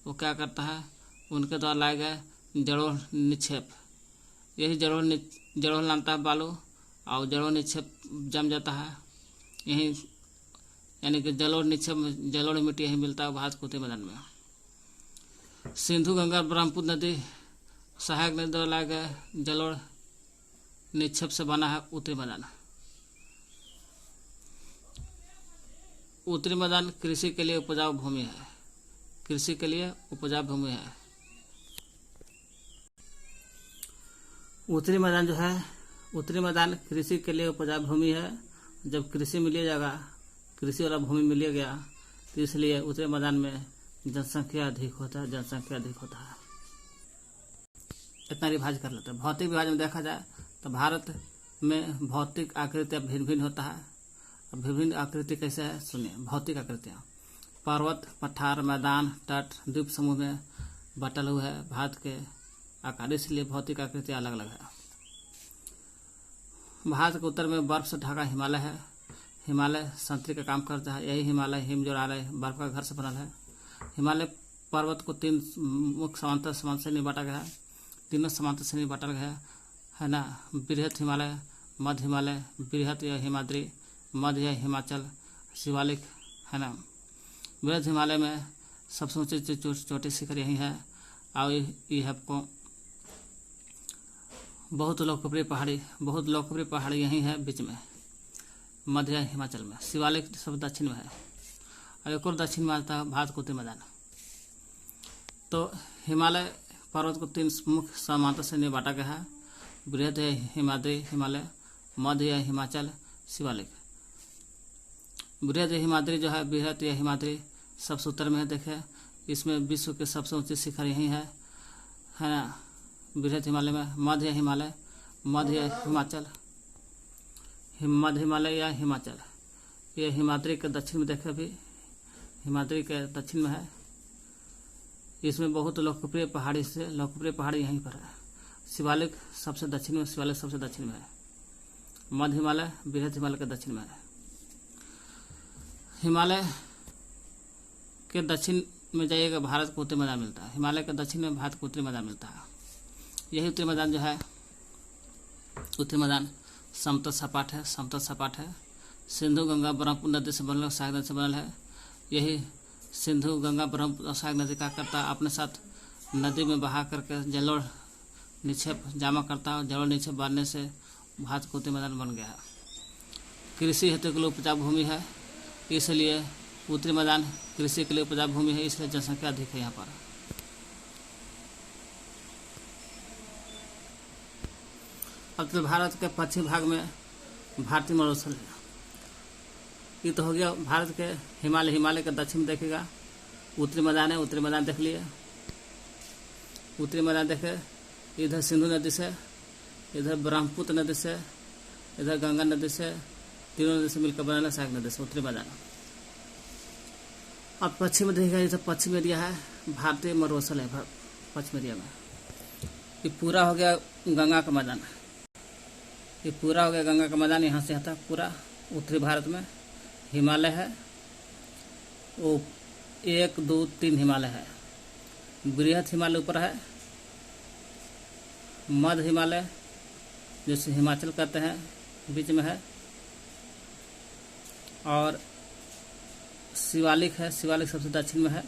वो क्या करता है, उनके द्वारा लाए गए जलोढ़ निक्षेप, यही जलोढ़ लाता है बालू, और जलोढ़ निक्षेप जम जाता है यही, यानी कि जलोढ़ निक्षेप में जलोढ़ मिट्टी यही मिलता है भारत के उत्तरी मैदान में। सिंधु गंगा ब्रह्मपुत्र नदी सहायक नदी द्वारा लाए गए जलोढ़ निक्षेप से बना है उत्तरी मैदान। उत्तरी मैदान कृषि के लिए उपजाऊ भूमि है, कृषि के लिए उपजाऊ भूमि है। उत्तरी मैदान जो है, उत्तरी मैदान कृषि के लिए उपजाऊ भूमि है। जब कृषि मिल जाएगा, कृषि वाला भूमि मिल गया, तो इसलिए उत्तरी मैदान में जनसंख्या अधिक होता है, जनसंख्या अधिक होता है। इतना रिवाज कर लेते हैं। भौतिक विभाजन में देखा जाए तो भारत में भौतिक आकृतियाँ भिन्न भिन्न होता है। अब विभिन्न आकृति कैसे है सुनिए। भौतिक आकृतियाँ, पर्वत, पठार, मैदान, तट, द्वीप समूह में बटल हुआ है भारत के आकार, इसलिए भौतिक आकृतियाँ अलग अलग है। भारत के उत्तर में बर्फ से ढका हिमालय है। हिमालय संतरी का काम करता है। यही हिमालय हिमजोरालय बर्फ का घर से बनल है। हिमालय पर्वत को 3 मुख्य समांतर से नहीं बांटा गया है, तीनों समांतर से नहीं बांटा गया है ना। बृहत हिमालय, मध्य हिमालय, बृहत या हिमाद्री, मध्य या हिमाचल, शिवालिक है ना। बृहत हिमालय में सबसे ऊंची चोटी शिखर यही है। और ये आपको बहुत लोकप्रिय पहाड़ी यही है बीच में, मध्य या हिमाचल में। शिवालिक सब दक्षिण में है। और एक और दक्षिण में आता है भारत के उत्तरी मैदान। तो हिमालय पर्वत को 3 मुख्य समांतर से नहीं बांटा गया है। बृहत है हिमाद्री हिमालय, मध्य या हिमाचल, शिवालिक। बृहत हिमाद्री जो है, बृहत या हिमाद्री सबसे उत्तर में है। देखे इसमें विश्व के सबसे ऊंची शिखर यही है ना, बृहत हिमालय में। मध्य हिमालय, मध्य हिमाचल, मध्य हिमालय या हिमाचल, ये हिमाद्री के दक्षिण में देखे, भी हिमाद्री के दक्षिण में है। इसमें बहुत लोकप्रिय पहाड़ी यहीं पर है। शिवालिक सबसे दक्षिण में, शिवालिक सबसे दक्षिण में है। मध्य हिमालय बृहत हिमालय के दक्षिण में है। हिमालय के दक्षिण में जाइएगा भारत को उत्तरी मैदान मिलता है। हिमालय के दक्षिण में भारत को उत्तरी मैदान मिलता है। यही उत्तरी मैदान जो है, उत्तरी मैदान समतल सपाट है। सिंधु गंगा ब्रह्मपुत्र नदी से बनल, सहायक नदी से बनल है। यही सिंधु गंगा ब्रह्मपुत्र सहायक नदी क्या करता है, अपने साथ नदी में बहा करके जलोढ़ निक्षेप जमा करता है। जलोढ़ निक्षेप बनने से भारत को उत्तरी मैदान बन गया है। कृषि हेतु के लिए उपजाऊ भूमि है, इसलिए उत्तरी मैदान कृषि के लिए उपजाऊ भूमि है, इसलिए जनसंख्या अधिक है यहाँ पर। अब तो भारत के पश्चिम भाग में भारतीय मरुस्थल है। ये तो हो गया भारत के हिमालय के दक्षिण में देखेगा उत्तरी मैदान है, उत्तरी मैदान देख लिए। उत्तरी मैदान देखे, इधर सिंधु नदी से, इधर ब्रह्मपुत्र नदी से, इधर गंगा नदी से, तीनों नदी से मिलकर बना सहायक नदी से उत्तरी मैदान। अब पश्चिम में देखिएगा, इधर पश्चिम एरिया है, भारतीय मरुस्थल है पश्चिम एरिया में। ये पूरा हो गया गंगा का मैदान, ये पूरा हो गया गंगा का मैदान। यहाँ से आता है पूरा उत्तरी भारत में। हिमालय है, वो 1 2 3 हिमालय है। बृहद हिमालय ऊपर है, मध्य हिमालय जैसे हिमाचल कहते हैं बीच में है, और शिवालिक है, शिवालिक सबसे दक्षिण में है।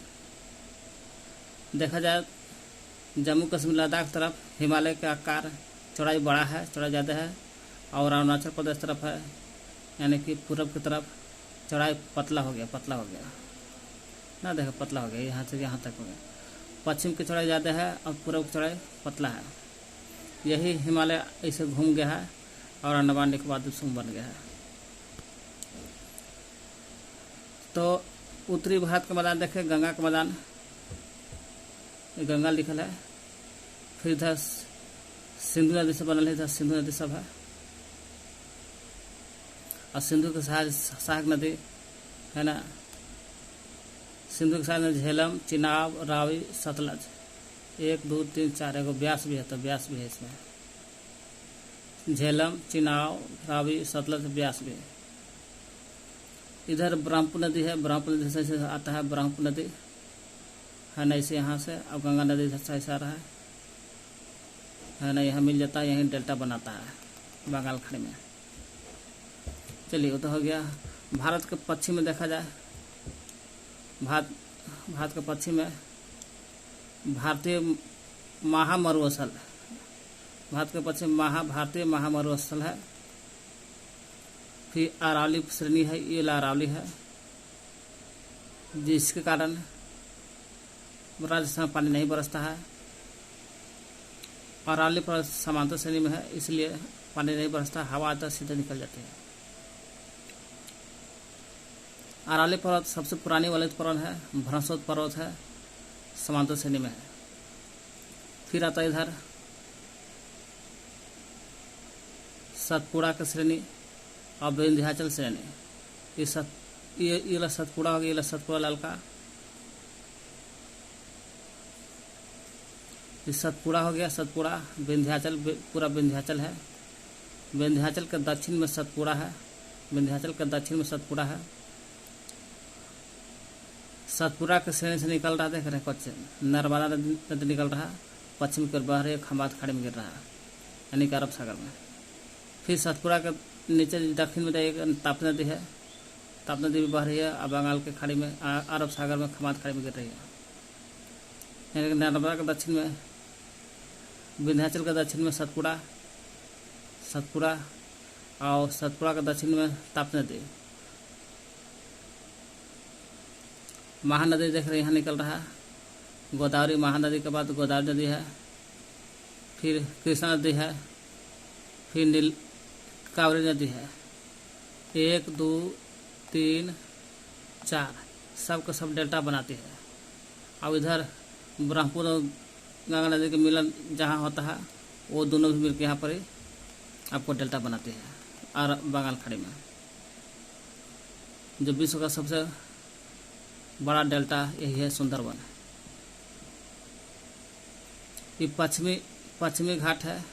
देखा जाए जम्मू कश्मीर लद्दाख तरफ हिमालय का आकार चौड़ाई बड़ा है, चौड़ाई ज़्यादा है, और अरुणाचल प्रदेश तरफ है, यानी कि पूर्व की तरफ चौड़ाई पतला हो गया ना, देखो पतला हो गया, यहाँ से यहाँ तक हो गया। पश्चिम की चौड़ाई ज़्यादा है और पूर्व की चौड़ाई पतला है। यही हिमालय ऐसे घूम गया है और अंडमान निकोबार द्वीप समूह बन गया है। तो उत्तरी भारत का मैदान देखे, गंगा का मैदान, गंगा लिखल है। फिर इधर सिंधु नदी से बनल है, इधर सिंधु नदी सब है, और सिंधु के सहायक नदी है ना। सिंधु के सहायक नदी झेलम, चिनाब, रावी, सतलज, 1 2 3 4, एगो ब्यास भी है, तो ब्यास भी है इसमें। झेलम, चिनाब, रावी, सतलज, ब्यास भी है। इधर ब्रह्मपुत्र नदी है, ब्रह्मपुत्र नदी से आता है ब्रह्मपुत्र नदी है ना, इसे यहाँ से। अब गंगा नदी इधर से आ रहा है ना, यहाँ मिल जाता है, यहीं डेल्टा बनाता है बंगाल खाड़ी में। चलिए वो तो हो गया। भारत के पश्चिम में देखा जाए, भारत के पश्चिम में भारतीय महामरुस्थल, भारत के पश्चिम भारतीय महामरुस्थल है। फिर अरावली श्रेणी है, ये अरावली है, जिसके कारण राजस्थान में पानी नहीं बरसता है। अरावली पर समांतर श्रेणी में है, इसलिए पानी नहीं बरसता, हवा आता सीधे निकल जाती है। अरावली पर्वत सबसे पुरानी वाली पर्वत है, भ्रंशोत पर्वत है, समांतर श्रेणी में है। फिर आता है इधर सतपुड़ा की श्रेणी और विंध्याचल श्रेणी। ये सतपुड़ा हो गया, ये सतपुड़ा ललका, ये सतपुड़ा हो गया, सतपुड़ा। विंध्याचल पूरा विंध्याचल है, विंध्याचल के दक्षिण में सतपुड़ा है, विंध्याचल के दक्षिण में सतपुड़ा है। सतपुड़ा के श्रेणी से निकल रहा, देख रहे हैं कुछ नर्मदा नदी निकल रहा, पश्चिम की ओर बह रही है, खंबात खाड़ी में गिर रहा है, यानी कि अरब सागर में। फिर सतपुड़ा के नीचे दक्षिण में एक ताप्ती नदी है, ताप्ती नदी भी बह रही है, और बंगाल के खाड़ी में, अरब सागर में, खंबात खाड़ी में गिर रही है। यानी कि नर्मदा के दक्षिण में, विंध्याचल के दक्षिण में सतपुड़ा, और सतपुड़ा के दक्षिण में ताप्ती नदी। महानदी देख रहे हैं, यहाँ निकल रहा है गोदावरी। महानदी के बाद गोदावरी नदी है, फिर कृष्णा नदी है, फिर कावेरी नदी है। 1 2 3 4 सब का सब डेल्टा बनाती है। अब इधर ब्रह्मपुत्र और गंगा नदी के मिलन जहाँ होता है, वो दोनों भी मिलकर यहाँ पर ही आपको डेल्टा बनाती है, और बंगाल खाड़ी में। जो विश्व का सबसे बड़ा डेल्टा यही है, सुंदरवन। ये पश्चिमी घाट है,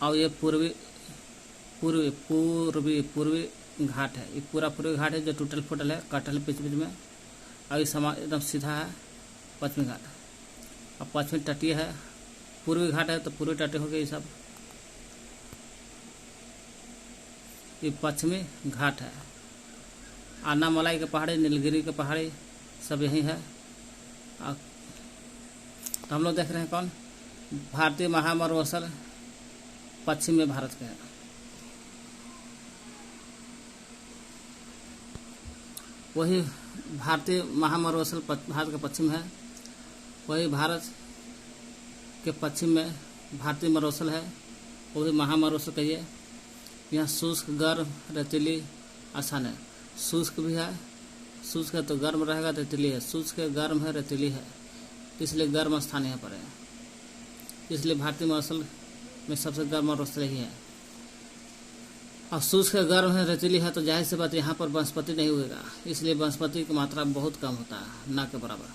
और ये पूर्वी घाट है। ये पूरा पूर्वी घाट है जो टूटल फूटल है, कटल बीच बीच में, और ये एकदम सीधा है पश्चिमी घाट। और पश्चिमी तटीय है, पूर्वी घाट है तो पूर्वी तटीय हो गया। ये सब ये पश्चिमी घाट है। अन्नामलाई के पहाड़ी, नीलगिरी के पहाड़ी सब यही है। तो हम लोग देख रहे हैं कौन, भारतीय महामरुस्थल पश्चिम में भारत के है। वही भारतीय महामरुस्थल भारत का पश्चिम है, वही भारत के पश्चिम में भारतीय मरुस्थल है, वही महामरुस्थल कहिए। यहाँ शुष्क, गर्म, रेतीली स्थान है। शुष्क भी है, शुष्क है तो गर्म रहेगा, रेतीली है। शुष्क है, गर्म है, रेतीली है, इसलिए गर्म स्थान यहाँ पर है। इसलिए भारतीय मौसम में सबसे गर्म और स्थल ही है। और शुष्क है, गर्म है, रेतीली है तो जाहिर सी बात यहाँ पर वनस्पति नहीं उगेगा, इसलिए वनस्पति की मात्रा बहुत कम होता है, ना के बराबर।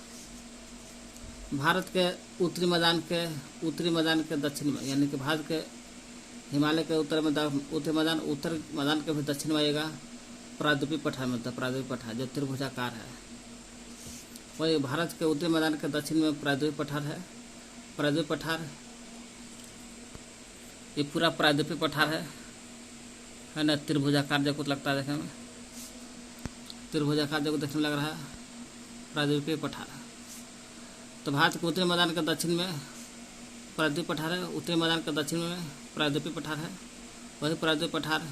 भारत के उत्तरी मैदान के दक्षिण में, यानी कि भारत के हिमालय के उत्तरी मैदान के भी दक्षिण में आएगा प्रायद्वीपीय पठार मिलता है। प्रायद्वीपीय पठार जो त्रिभुजाकार है, वही भारत के उत्तरी मैदान के दक्षिण में प्रायद्वीपीय पठार है। प्रायद्वीपीय पठार ये पूरा प्रायद्वीपीय पठार है ना। त्रिभुजाकार जो कुछ लगता है देखने में, त्रिभुजाकार जो देखने में लग रहा है, प्रायद्वीपीय पठार। तो भारत के उत्तरी मैदान के दक्षिण में प्रायद्वीपीय पठार है, उत्तरी मैदान के दक्षिण में प्रायद्वीपीय पठार है। वही प्रायद्वीपीय पठार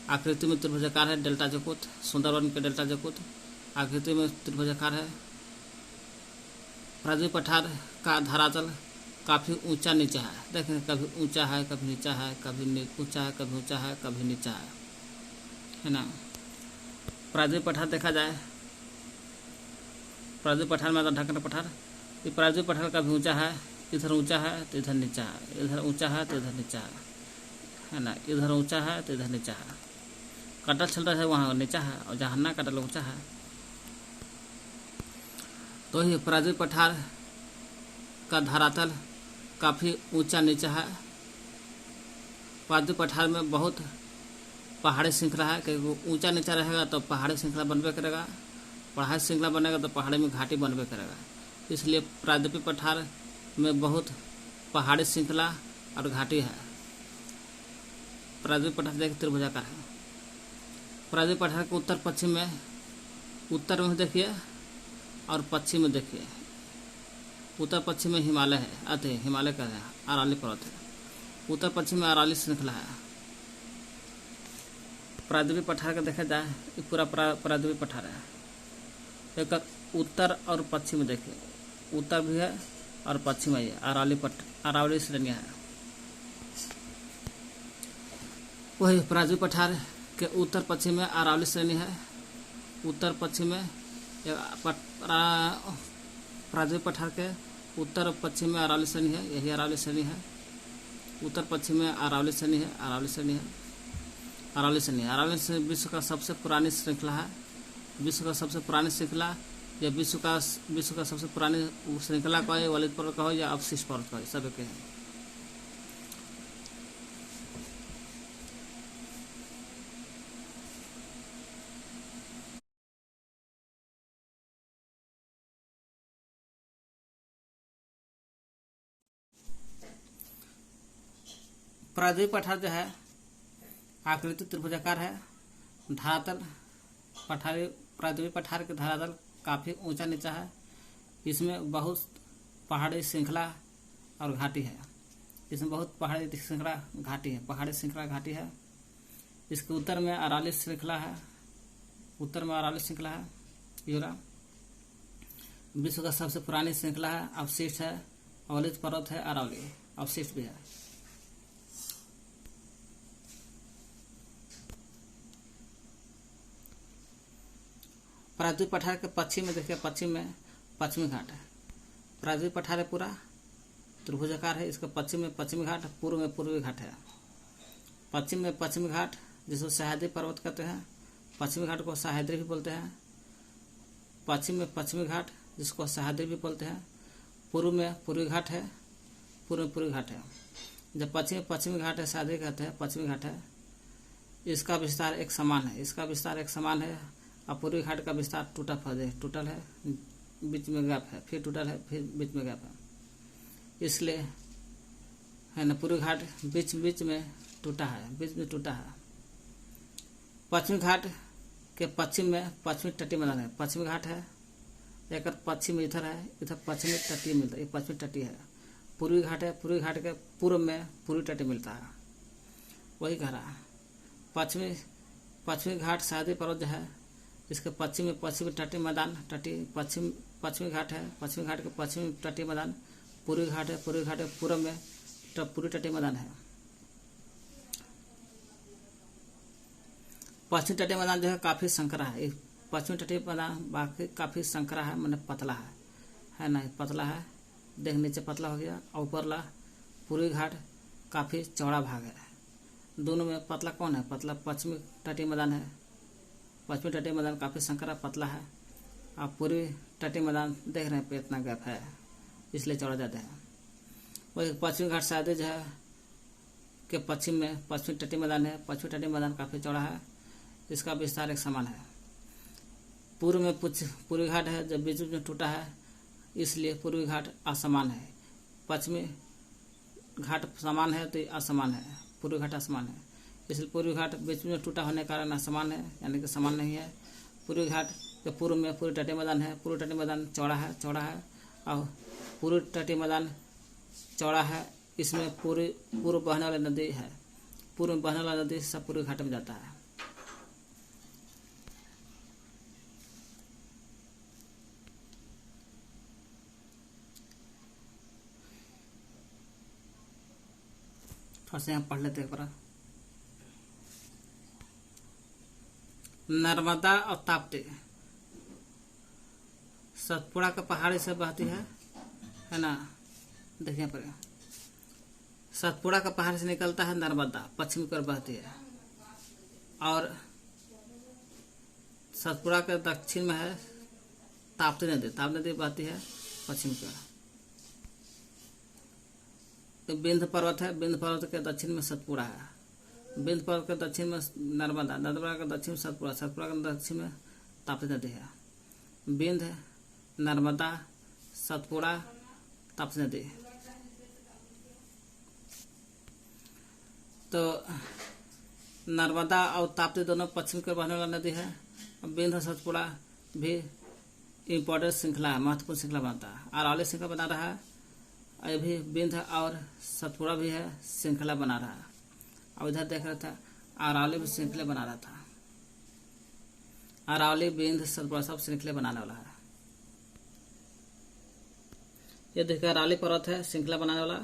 आकृति में त्रिभुजाकार है, डेल्टा जकुत, सुंदरवन के डेल्टा जकुत आकृति में त्रिभुजाकार है। प्रायद्वीपीय पठार का धरातल काफ़ी ऊंचा नीचा है, देखें कभी ऊंचा है, कभी नीचा है, कभी ऊंचा है, कभी ऊंचा है, कभी नीचा है ना। प्रायद्वीपीय पठार देखा जाए, प्रायद्वीपीय पठार में ढक्कन पठार, ये प्रायद्वीपीय पठार काफ़ी ऊंचा है, इधर ऊंचा है तो इधर नीचा है, इधर ऊंचा है तो इधर नीचा है ना। इधर ऊंचा है तो इधर नीचा है, कटल छलटा है वहाँ नीचा है, और जहाँ ना कटल ऊंचा है। तो ये प्रायद्वीपीय पठार का धरातल काफ़ी ऊंचा नीचा है। प्रायद्वीपीय पठार में बहुत पहाड़ी श्रृंखला है, क्योंकि ऊंचा नीचा रहेगा तो पहाड़ी श्रृंखला बनबे करेगा, पहाड़ी श्रृंखला बनेगा तो पहाड़ी में घाटी बनबे करेगा। इसलिए प्रायद्वीपीय पठार में बहुत पहाड़ी श्रृंखला और घाटी है। प्रायद्वीपीय पठार देखिए त्रिभुजाकार है। प्रायद्वीपीय पठार के उत्तर पश्चिम में, उत्तर में देखिए और पश्चिम में देखिए। उत्तर पश्चिम में हिमालय है, अतः हिमालय का है, अरावली पर्वत है। उत्तर पश्चिम में अरावली श्रृंखला है। प्रायद्वीपीय पठार का देखा जाए, ये पूरा प्रायद्वीपीय पठार है। एक उत्तर और पश्चिम में देखिए, उत्तर भी है और पश्चिम है, अरावली श्रेणियाँ है। वही प्रायद्वीपीय पठार के उत्तर पश्चिम में अरावली श्रेणी है। उत्तर पश्चिम में प्रायद्वीपीय पठार के उत्तर पश्चिम में अरावली श्रेणी है, यही अरावली श्रेणी है। उत्तर पश्चिम में अरावली श्रेणी है, अरावली श्रेणी विश्व का सबसे पुरानी श्रृंखला है। विश्व का सबसे पुरानी श्रृंखला या विश्व का सबसे पुरानी श्रृंखला का है, वलिद पर्वत का हो या अवशिष्ट पर्वत का हो, सब के हैं। प्रायद्वीपीय पठार जो है आकृति त्रिभुजाकार है। धरातल प्रायद्वीपीय पठार के धरातल काफ़ी ऊंचा नीचा है। इसमें बहुत पहाड़ी श्रृंखला और घाटी है। इसमें बहुत पहाड़ी श्रृंखला घाटी है। इसके उत्तर में अरावली श्रृंखला है। यूरा विश्व का सबसे पुरानी श्रृंखला है। अवशिष्ट है, अवलिद पर्वत है, अरावली अवशिष्ट भी है। प्रायद्वीपीय पठार के पश्चिम में देखिए, पश्चिमी घाट है। प्रायद्वीपीय पठार है पूरा त्रिभुजाकार है। इसके पश्चिम में पश्चिमी घाट, पूर्व में पूर्वी घाट है। पश्चिम में पश्चिमी घाट जिसको सह्याद्री पर्वत कहते हैं, पश्चिमी घाट को सह्याद्री भी बोलते हैं। पश्चिम में पश्चिमी घाट जिसको सह्याद्री भी बोलते हैं। पूर्व में पूर्वी घाट है, जब पश्चिमी घाट है सह्याद्री कहते हैं, पश्चिमी घाट है। इसका विस्तार एक समान है, और पूर्वी घाट का विस्तार टूटल है, बीच में गैप है, फिर टूटल है, फिर बीच में गैप है। इसलिए है ना, पूर्वी घाट बीच में टूटा है। पश्चिमी घाट के पश्चिम में पश्चिमी तटीय मैदान है। पश्चिमी घाट है, एक पश्चिम इधर है, इधर पश्चिमी तटीय मिलता है, ये पश्चिमी तटीय है। पूर्वी घाट है, पूर्वी घाट के पूर्व में पूर्वी तटीय मिलता है, वही कह रहा है। पश्चिमी घाट सह्याद्री पर्वत जो है, इसके पश्चिम में पश्चिमी तटीय मैदान, पश्चिमी घाट है। पश्चिमी घाट के पश्चिमी तटीय मैदान पूर्वी घाट है। पूर्वी घाट के पूर्व में पूर्वी तटीय मैदान है। पश्चिमी तटीय मैदान जो है काफ़ी संकरा है। पश्चिमी तटीय मैदान बाकी काफ़ी संकरा है, मैंने पतला है ना, पतला है, देख नीचे पतला हो गया, और ऊपरला पूर्वी घाट काफ़ी चौड़ा भाग है। दोनों में पतला कौन है? पतला पश्चिमी तटीय मैदान है। पश्चिमी तटीय मैदान काफ़ी संकरा पतला है, और पूर्वी तटीय मैदान देख रहे हैं पे इतना गैप है, इसलिए चौड़ा ज़्यादा है। वही पश्चिमी घाट शायद जो है के पश्चिम में पश्चिमी तटीय मैदान है। पश्चिमी तटीय मैदान काफ़ी चौड़ा है, इसका विस्तार एक समान है। पूर्व में पूर्वी घाट है, जब बीच में टूटा है इसलिए पूर्वी घाट असमान है। पश्चिमी घाट समान है तो असमान है, पूर्वी घाट असमान है, इसलिए पूर्वी घाट बीच में टूटा होने के कारण असमान है, यानी कि समान नहीं है। पूर्वी घाट के पूर्व में पूर्वी तटीय मैदान है। पूर्वी तटीय मैदान चौड़ा है और पूर्वी तटीय मैदान चौड़ा है। इसमें पूर्व बहने वाली नदी है, पूर्व में बहने वाली नदी सब पूर्वी घाट में जाता है। थोड़ा सा यहाँ पढ़ लेते हैं। नर्मदा और ताप्ती सतपुड़ा के पहाड़ी से बहती है ना। देखिए पर सतपुड़ा का पहाड़ से निकलता है नर्मदा, पश्चिम की ओर बहती है, और सतपुड़ा के दक्षिण में है ताप्ती नदी। ताप्ती नदी बहती है पश्चिम की ओर। विंध्य पर्वत है, विंध्य पर्वत के दक्षिण में सतपुड़ा है। विंध्य पर्वत के दक्षिण में नर्मदा, नर्मदा के दक्षिण में सतपुड़ा, सतपुड़ा के दक्षिण में ताप्ती नदी है। विंध्य, नर्मदा, सतपुड़ा, ताप्ती नदी। तो नर्मदा और ताप्ती दोनों पश्चिम की ओर बहने वाला नदी है। विंध्य सतपुड़ा भी इम्पोर्टेंट श्रृंखला है, महत्वपूर्ण श्रृंखला बनाता है। अरावली श्रृंखला बना रहा है, अभी विंध्य और सतपुड़ा भी है, श्रृंखला बना रहा है। अब इधर देख रहा था अरावली भी श्रृंखला बना रहा था। अरावली, विंध्य, सतपुड़ा सब श्रृंखला बनाने वाला है। ये देखिए अरावली पर्वत है श्रृंखला बनाने वाला,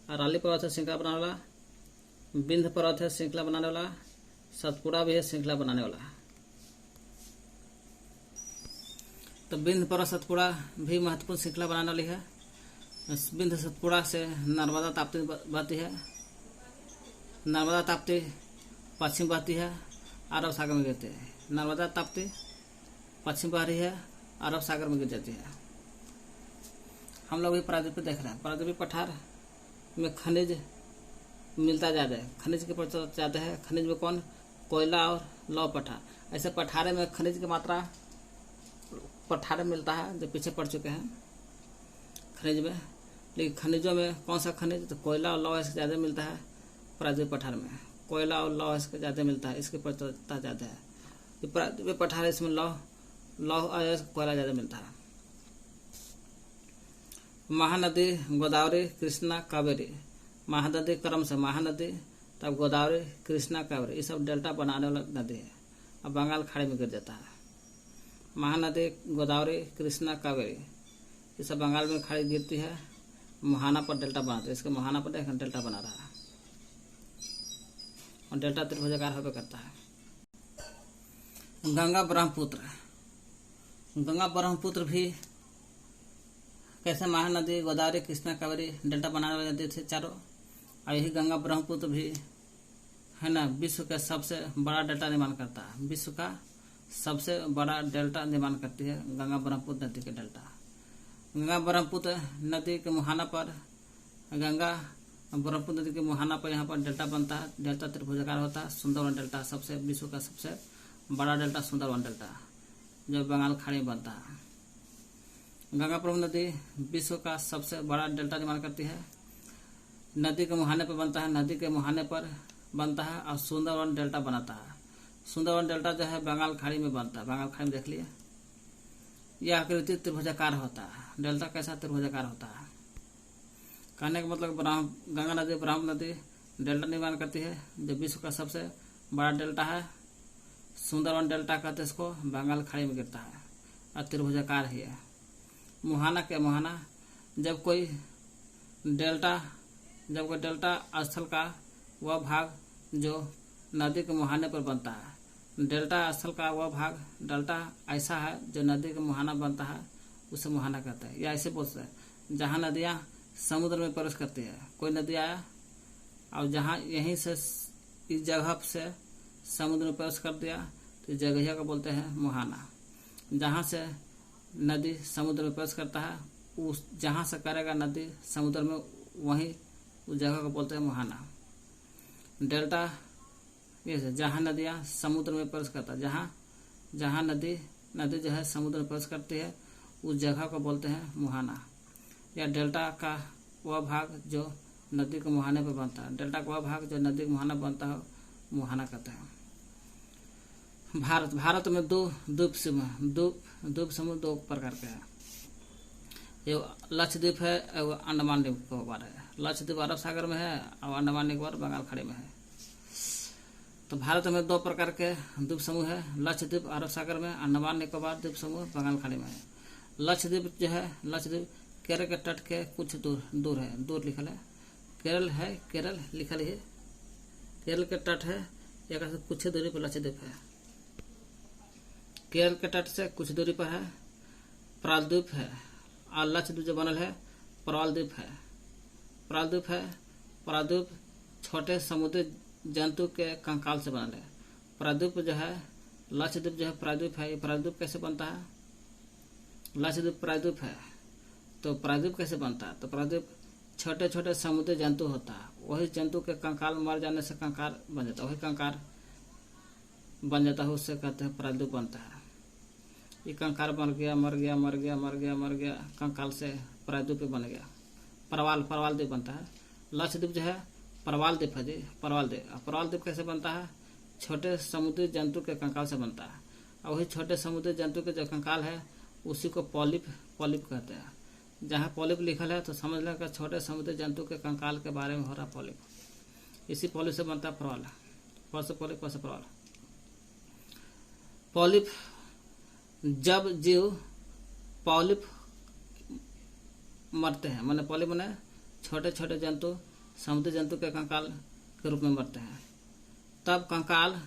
अरावली पर्वत है श्रृंखला बनाने वाला, विंध्य पर्वत है श्रृंखला बनाने वाला, सतपुड़ा भी है श्रृंखला बनाने वाला। तो विंध्य पर्वत सतपुड़ा भी महत्वपूर्ण श्रृंखला बनाने वाली है। विंध्य सतपुड़ा से नर्मदा ताप्ती बहती है। नर्मदा ताप्ती पश्चिम बहती है, अरब सागर में गिरती है। नर्मदा ताप्ती पश्चिम बह रही है, अरब सागर में गिर जाती है। हम लोग भी प्रायद्वीप देख रहे हैं। प्रायद्वीप पठार में खनिज मिलता ज़्यादा है, खनिज की मात्रा ज़्यादा है। खनिज में कौन? कोयला और लौह पठार। ऐसे पठारे में खनिज की मात्रा पठारे में मिलता है, जो पीछे पड़ चुके हैं खनिज में। लेकिन खनिजों में कौन सा खनिज? तो कोयला और लौह इससे ज़्यादा मिलता है। प्रायद्वीप पठार में कोयला और लौह इसके ज़्यादा मिलता है, इसकी प्रचुरता ज़्यादा है। प्रायद्वीप पठार इसमें लौह और कोयला ज़्यादा मिलता है। महानदी गोदावरी, कृष्णा, कावेरी। महानदी क्रम से महानदी, तब गोदावरी, कृष्णा, कावेरी, ये सब डेल्टा बनाने वाला नदी है। अब बंगाल खाड़ी में गिर जाता है। महानदी गोदावरी, कृष्णा, कावेरी, ये सब बंगाल में खाड़ी गिरती है, मुहाना पर डेल्टा बनाते हैं। इसके मुहाना पर देखा डेल्टा बना रहा है, और डेल्टा त्रिभुजाकार होकर करता है। गंगा ब्रह्मपुत्र, गंगा ब्रह्मपुत्र भी कैसे? महानदी गोदावरी, कृष्णा, कावेरी डेल्टा बनाने वाली नदी थे चारों। और यही गंगा ब्रह्मपुत्र भी है ना, विश्व का सबसे बड़ा डेल्टा निर्माण करता है। विश्व का सबसे बड़ा डेल्टा निर्माण करती है गंगा ब्रह्मपुत्र नदी के डेल्टा। गंगा ब्रह्मपुत्र नदी के मुहाना पर, गंगा ब्रह्मपुत्र नदी के मुहाना पर यहाँ पर डेल्टा बनता है। डेल्टा त्रिभुजाकार होता है। सुंदरवन डेल्टा सबसे विश्व का सबसे बड़ा डेल्टा सुंदरवन डेल्टा, जो बंगाल खाड़ी में बनता है। गंगा ब्रह्मपुत्र नदी विश्व का सबसे बड़ा डेल्टा निर्माण करती है। नदी के मुहाने पर बनता है, नदी के मुहाने पर बनता है, और सुंदरवन डेल्टा बनाता है। सुंदरवन डेल्टा जो है बंगाल खाड़ी में बनता है। बंगाल खाड़ी में देख लिए, यह आकृति त्रिभुजाकार होता है। डेल्टा कैसा? त्रिभुजाकार होता है। कहने का मतलब गंगा नदी, ब्रह्मपुत्र नदी डेल्टा निर्माण करती है, जो विश्व का सबसे बड़ा डेल्टा है। सुंदरवन डेल्टा कहते हैं इसको, बंगाल खाड़ी में गिरता है और त्रिभुजाकार ही है। मुहाना के मुहाना, जब कोई डेल्टा स्थल का वह भाग जो नदी के मुहाने पर बनता है, डेल्टा स्थल का वह भाग, डेल्टा ऐसा है जो नदी का मुहाना बनता है, उसे मुहाना कहते हैं। या ऐसे बोल सकते हैं जहाँ नदियाँ समुद्र में प्रवेश करती है। कोई नदी आया और जहाँ यहीं से इस जगह से समुद्र में प्रवेश कर दिया तो इस जगह को बोलते हैं मुहाना। जहाँ से नदी समुद्र में प्रवेश करता है, उस जहाँ से करेगा नदी समुद्र में, वहीं उस जगह को बोलते हैं मुहाना। डेल्टा ये जहाँ नदियाँ समुद्र में प्रवेश करता है, जहाँ नदी जो है समुद्र में प्रवेश करती है, उस जगह को बोलते हैं मुहाना। या डेल्टा का वह भाग जो नदी के मुहाने पर बनता है, डेल्टा का वह भाग जो नदी के मुहाना बनता है, मुहाना कहते हैं। भारत में दो द्वीप समूह दो प्रकार के हैं। ये लक्षद्वीप है और अंडमान निकोबार है। लक्षद्वीप अरब सागर में है और अंडमान निकोबार बंगाल खाड़ी में है। तो भारत में दो प्रकार के द्वीप समूह है, लक्षद्वीप अरब सागर में, अंडमान निकोबार द्वीप समूह बंगाल खाड़ी में है। लक्षद्वीप जो है, लक्षद्वीप केरल के तट के कुछ दूर है, दूर लिखल है, केरल लिखल है, केरल के तट है, या कुछ दूरी पर लक्षद्वीप है। केरल के तट से कुछ दूरी पर है प्रालद्वीप है, और लक्षद्वीप जो बनल है प्रालद्वीप है। प्रालद्वीप छोटे समुद्री जंतु के कंकाल से बनल है। प्रालद्वीप जो है, लक्षद्वीप जो है प्रालद्वीप है। ये प्रालद्वीप कैसे बनता है? लक्षद्वीप प्रालद्वीप है, तो प्रालद्वीप कैसे बनता है? तो प्रालद्वीप छोटे छोटे समुद्री जंतु होता है, वही जंतु के कंकाल मर जाने से कंकाल बन जाता है, वही कंकाल बन जाता है, उससे कहते हैं प्रालद्वीप बनता है। ये कंकाल मर गया, कंकाल से प्रालद्वीप बन गया, प्रवाल द्वीप बनता है। लक्षद्वीप जो है प्रवाल द्वीप है जी, प्रवाल द्वीप कैसे बनता है? छोटे समुद्री जंतु के कंकाल से बनता है, और वही छोटे समुद्री जंतु के जो कंकाल है उसी को पॉलिप कहते हैं। जहाँ पॉलिप लिखल है तो समझ लें कि छोटे समुद्री जंतु के कंकाल के बारे में हो रहा पॉलिप। इसी पॉलिप से बनता है प्रवाल। प्रवाल पॉलिप, जब जीव पॉलिप मरते हैं, माने पॉलिप माने छोटे छोटे जंतु समुद्री जंतु के कंकाल के रूप में मरते हैं, तब कंकाल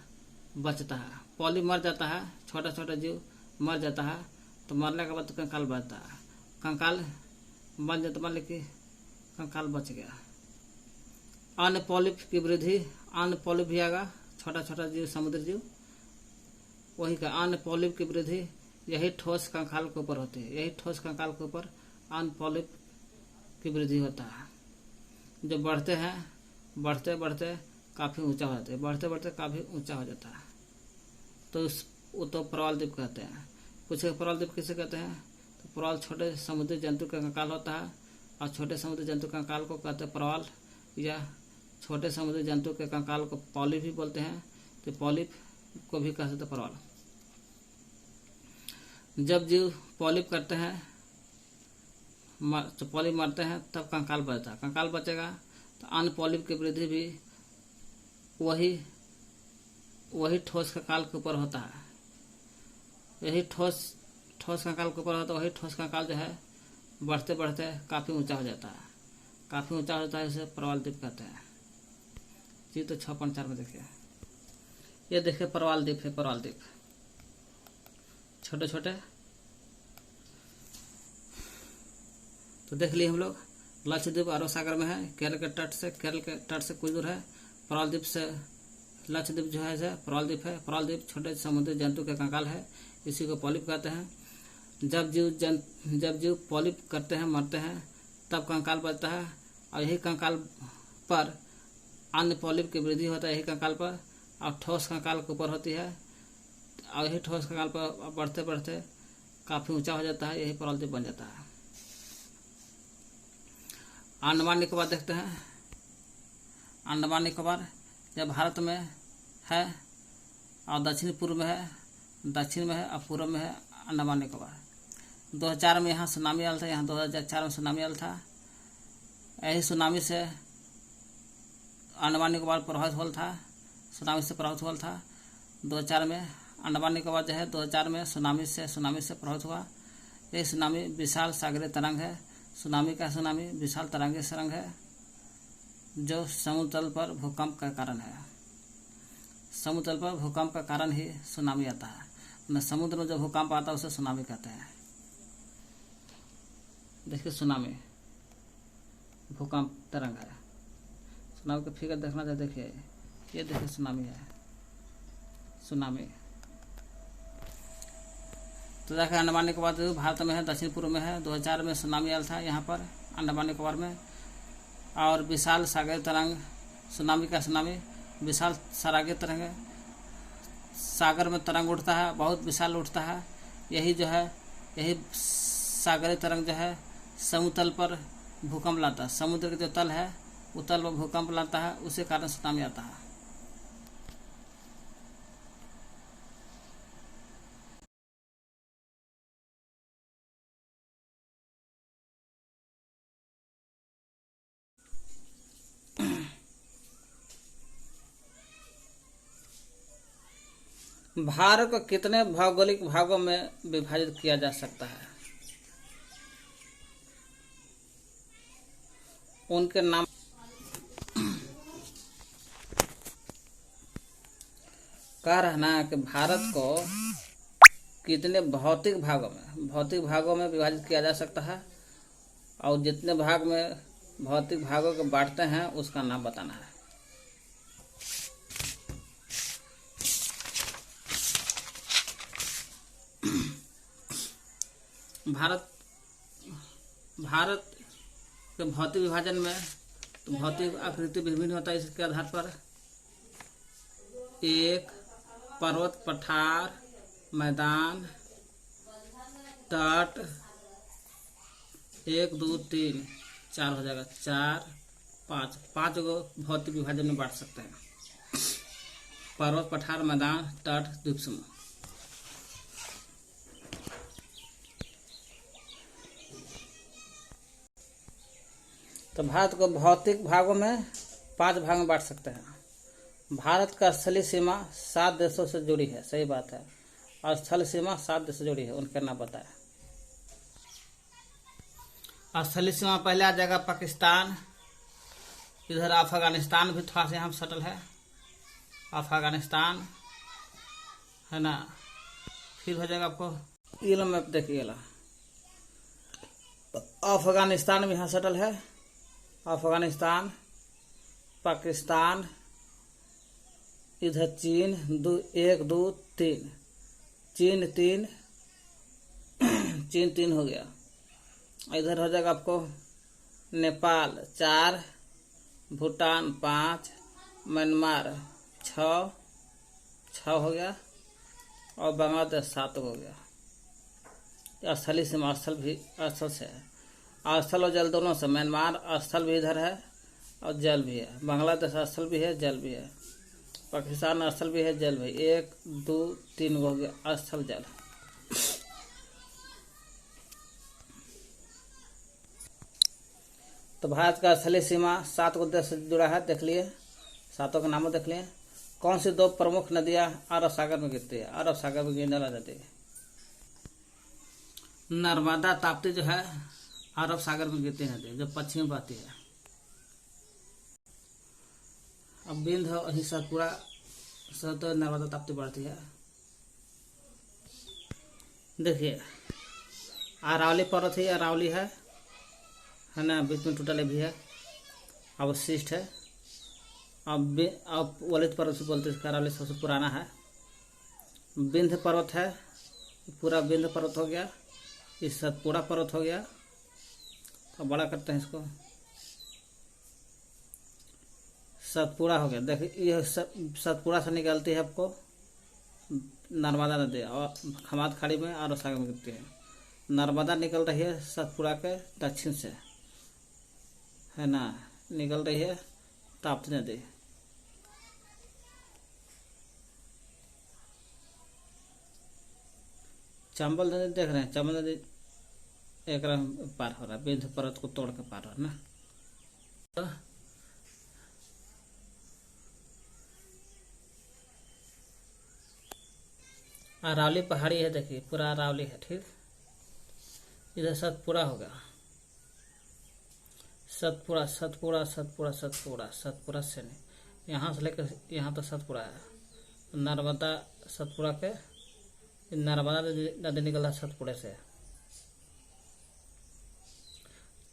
बचता है। पॉलिप मर जाता है, छोटा छोटा जीव मर जाता है, तो मरने के बाद तो कंकाल बचता है। कंकाल बन जाता, मान ली कि कंकाल बच गया। अन्य पॉलिप की वृद्धि, अन्य पॉलिप भी आएगा, छोटा छोटा जीव समुद्री जीव, वही का अन्य पॉलिप की वृद्धि यही ठोस कंकाल के ऊपर होती है। यही ठोस कंकाल के ऊपर अन्य पॉलिप की वृद्धि होता है, जो बढ़ते काफी ऊंचा हो जाते हैं, बढ़ते काफी ऊंचा हो जाता है, तो वो तो प्रवाल द्वीप कहते हैं। कुछ प्रवाल द्वीप किसे कहते हैं? तो प्रवाल छोटे समुद्री जंतु का कंकाल होता है, और छोटे समुद्री जंतु के कंकाल को कहते हैं प्रवाल, या छोटे समुद्री जंतु के कंकाल को पॉलिप भी बोलते हैं, तो पॉलिप को भी कह सकते प्रवाल। जब जीव पॉलिप करते हैं, तो पॉलिप मरते हैं, तब कंकाल बचता है। कंकाल बचेगा तो अन्य पॉलिप की वृद्धि भी वही ठोस कंकाल के ऊपर होता है। यही ठोस कंकाल के ऊपर होता है, वही ठोस कंकाल जो है बढ़ते काफी ऊंचा हो जाता है, इसे प्रवाल द्वीप कहते हैं जी। तो 6.4 में देखिए, ये देखिए प्रवाल द्वीप है, प्रवाल द्वीप छोटे छोटे। तो देख लिए हम लोग, लक्षद्वीप अरब सागर में है, केरल के तट से कुछ दूर है। प्रवाल द्वीप से लक्षद्वीप जो है प्रवाल द्वीप है। प्रवाल द्वीप छोटे समुद्री जंतु के कंकाल है, इसी को पॉलिप कहते हैं। जब जीव पॉलिप करते हैं, मरते हैं, तब कंकाल बचता है, और यही कंकाल पर अन्य पॉलिप की वृद्धि होता है, यही कंकाल पर, और ठोस कंकाल के ऊपर होती है, और यही ठोस कंकाल पर बढ़ते काफी ऊंचा हो जाता है, यही प्रवाल द्वीप बन जाता है। अंडमान निकोबार देखते हैं। अंडमान निकोबार जब भारत में है, और दक्षिण में है और पूर्व में है अंडमान निकोबार। 2004 में यहाँ सुनामी आया था, यहाँ 2004 में सुनामी आया था। यही सुनामी से अंडमान निकोबार प्रभावित हुआ था, सुनामी से प्रभावित हुआ था। 2004 में अंडमान निकोबार जो है 2004 में सुनामी से प्रभावित हुआ। यह सुनामी विशाल सागरीय तरंग है। सुनामी विशाल तरंगीय तरंग है, जो समुद्र तल पर भूकंप का कारण है। समुद्र तल पर भूकंप का कारण ही सुनामी आता है। न समुद्र में जब भूकंप आता है उसे सुनामी कहते हैं। देखिए सुनामी भूकंप तरंग है। सुनामी का फिगर देखना चाहिए। देखिए ये देखिए सुनामी है, सुनामी। तो देखिए अंडमान निकोबार द्वीप भारत में है, दक्षिण पूर्व में है। 2004 में सुनामी आया था यहाँ पर अंडमान निकोबार में। और विशाल सागरीय तरंग सुनामी का सुनामी विशाल सागरीय तरंग है। सागर में तरंग उठता है, बहुत विशाल उठता है। यही जो है यही सागरीय तरंग जो है समुद्र तल पर भूकंप लाता है। समुद्र के जो तल है वो तल पर भूकंप लाता है, उसी कारण सुनामी आता है। भारत को कितने भौगोलिक भागों में विभाजित किया जा सकता है? उनके नाम कह रहा है कि भारत को कितने भौतिक भागों में विभाजित किया जा सकता है, और जितने भाग में भौतिक भागों को बांटते हैं उसका नाम बताना है। भारत के भौतिक विभाजन में तो भौतिक आकृति विभिन्न होता है। इसके आधार पर एक पर्वत, पठार, मैदान, तट, 1 2 3 4 हो जाएगा, 4 5 गो भौतिक विभाजन में बांट सकते हैं। पर्वत, पठार, मैदान, तट, द्वीप समूह। तो भारत को भौतिक भागों में 5 भाग में बांट सकते हैं। भारत का स्थलीय सीमा 7 देशों से जुड़ी है, सही बात है। और स्थल सीमा 7 देशों से जुड़ी है, उनका नाम बताया। स्थलीय सीमा पहले आ जाएगा पाकिस्तान, इधर अफगानिस्तान भी थोड़ा सा यहाँ सटल है, अफगानिस्तान है ना। फिर हो जाएगा आपको ये मैप देखिए, अफगानिस्तान भी यहाँ सटल है, अफगानिस्तान, पाकिस्तान, इधर चीन 1 2 3, चीन 3 हो गया। इधर हो जाएगा आपको नेपाल 4, भूटान 5, म्यांमार 6 हो गया, और बांग्लादेश 7 हो गया। स्थलीय सीमा स्थल से है, स्थल और जल दोनों से। म्यांमार स्थल भी इधर है और जल भी है, बांग्लादेश स्थल भी है जल भी है, पाकिस्तान स्थल भी है जल भी। 1 2 3 हो गया स्थल जल। तो भारत का स्थलीय सीमा 7 गो देश से जुड़ा है, देख लिए, 7 के नामों देख लिए। कौन सी 2 प्रमुख नदियां अरब सागर में गिरती है? अरब सागर में गिरने वाली नदी नर्मदा, ताप्ती जो है अरब सागर में गिरती है नदी, जो पश्चिम में बहती है। अब बिंद है सतपुड़ा से तो नर्मदा ताप्ती बढ़ती है। देखिए अरावली पर्वत ही अरावली है ना, बीच में टूटल भी है, अवशिष्ट है। अब वलित पर्वत से बोलते हैं, अरावली सबसे पुराना है। विंध्य पर्वत है, पूरा विंध्य पर्वत हो गया। ये सतपुड़ा पर्वत हो गया। अब बड़ा करते हैं इसको, सतपुड़ा हो गया। देखिए ये सतपुड़ा से निकलती है आपको नर्मदा नदी, और खमाद खाड़ी में अरब सागर में गिरती है। नर्मदा निकल रही है सतपुड़ा के दक्षिण से, है ना, निकल रही है ताप्ती नदी। चंबल नदी देख रहे हैं, चंबल नदी एक पार हो रहा है, विंध्य पर्वत को तोड़ के पार हो रहा है ना। अरावली पहाड़ी है, देखिए पूरा अरावली है, ठीक। इधर सतपुड़ा होगा, सतपुड़ा सतपुड़ा सतपुड़ा सतपुड़ा सतपुड़ा से नहीं, यहाँ से लेकर यहाँ तो सतपुड़ा है। नर्मदा सतपुड़ा के, नर्मदा नदी निकल रहा है सतपुड़े से,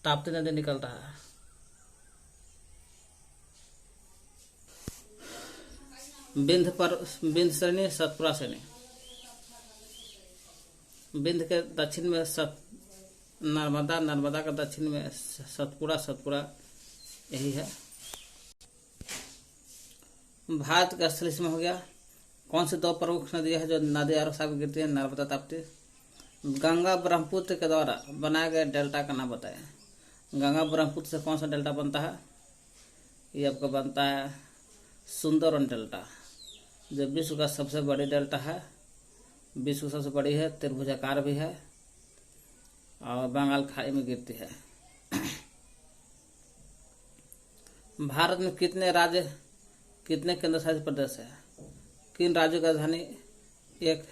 ताप्ती नदी निकल रहा है, विंध्य श्रेणी सतपुड़ा श्रेणी, विंध्य के दक्षिण में नर्मदा, नर्मदा के दक्षिण में सतपुड़ा, सतपुड़ा यही है। भारत का स्थल इसमें हो गया। कौन सी दो प्रमुख नदियां हैं जो नदी अरब सागर में गिरती है? नर्मदा, ताप्ती। गंगा ब्रह्मपुत्र के द्वारा बनाए गए डेल्टा का नाम बताएं। गंगा ब्रह्मपुत्र से कौन सा डेल्टा बनता है? ये आपका बनता है सुंदरवन डेल्टा, जो विश्व का सबसे बड़ी डेल्टा है, विश्व की सबसे बड़ी है, त्रिभुजाकार भी है और बंगाल खाड़ी में गिरती है। भारत में कितने राज्य, कितने केंद्र शासित प्रदेश है? किन राज्यों की राजधानी एक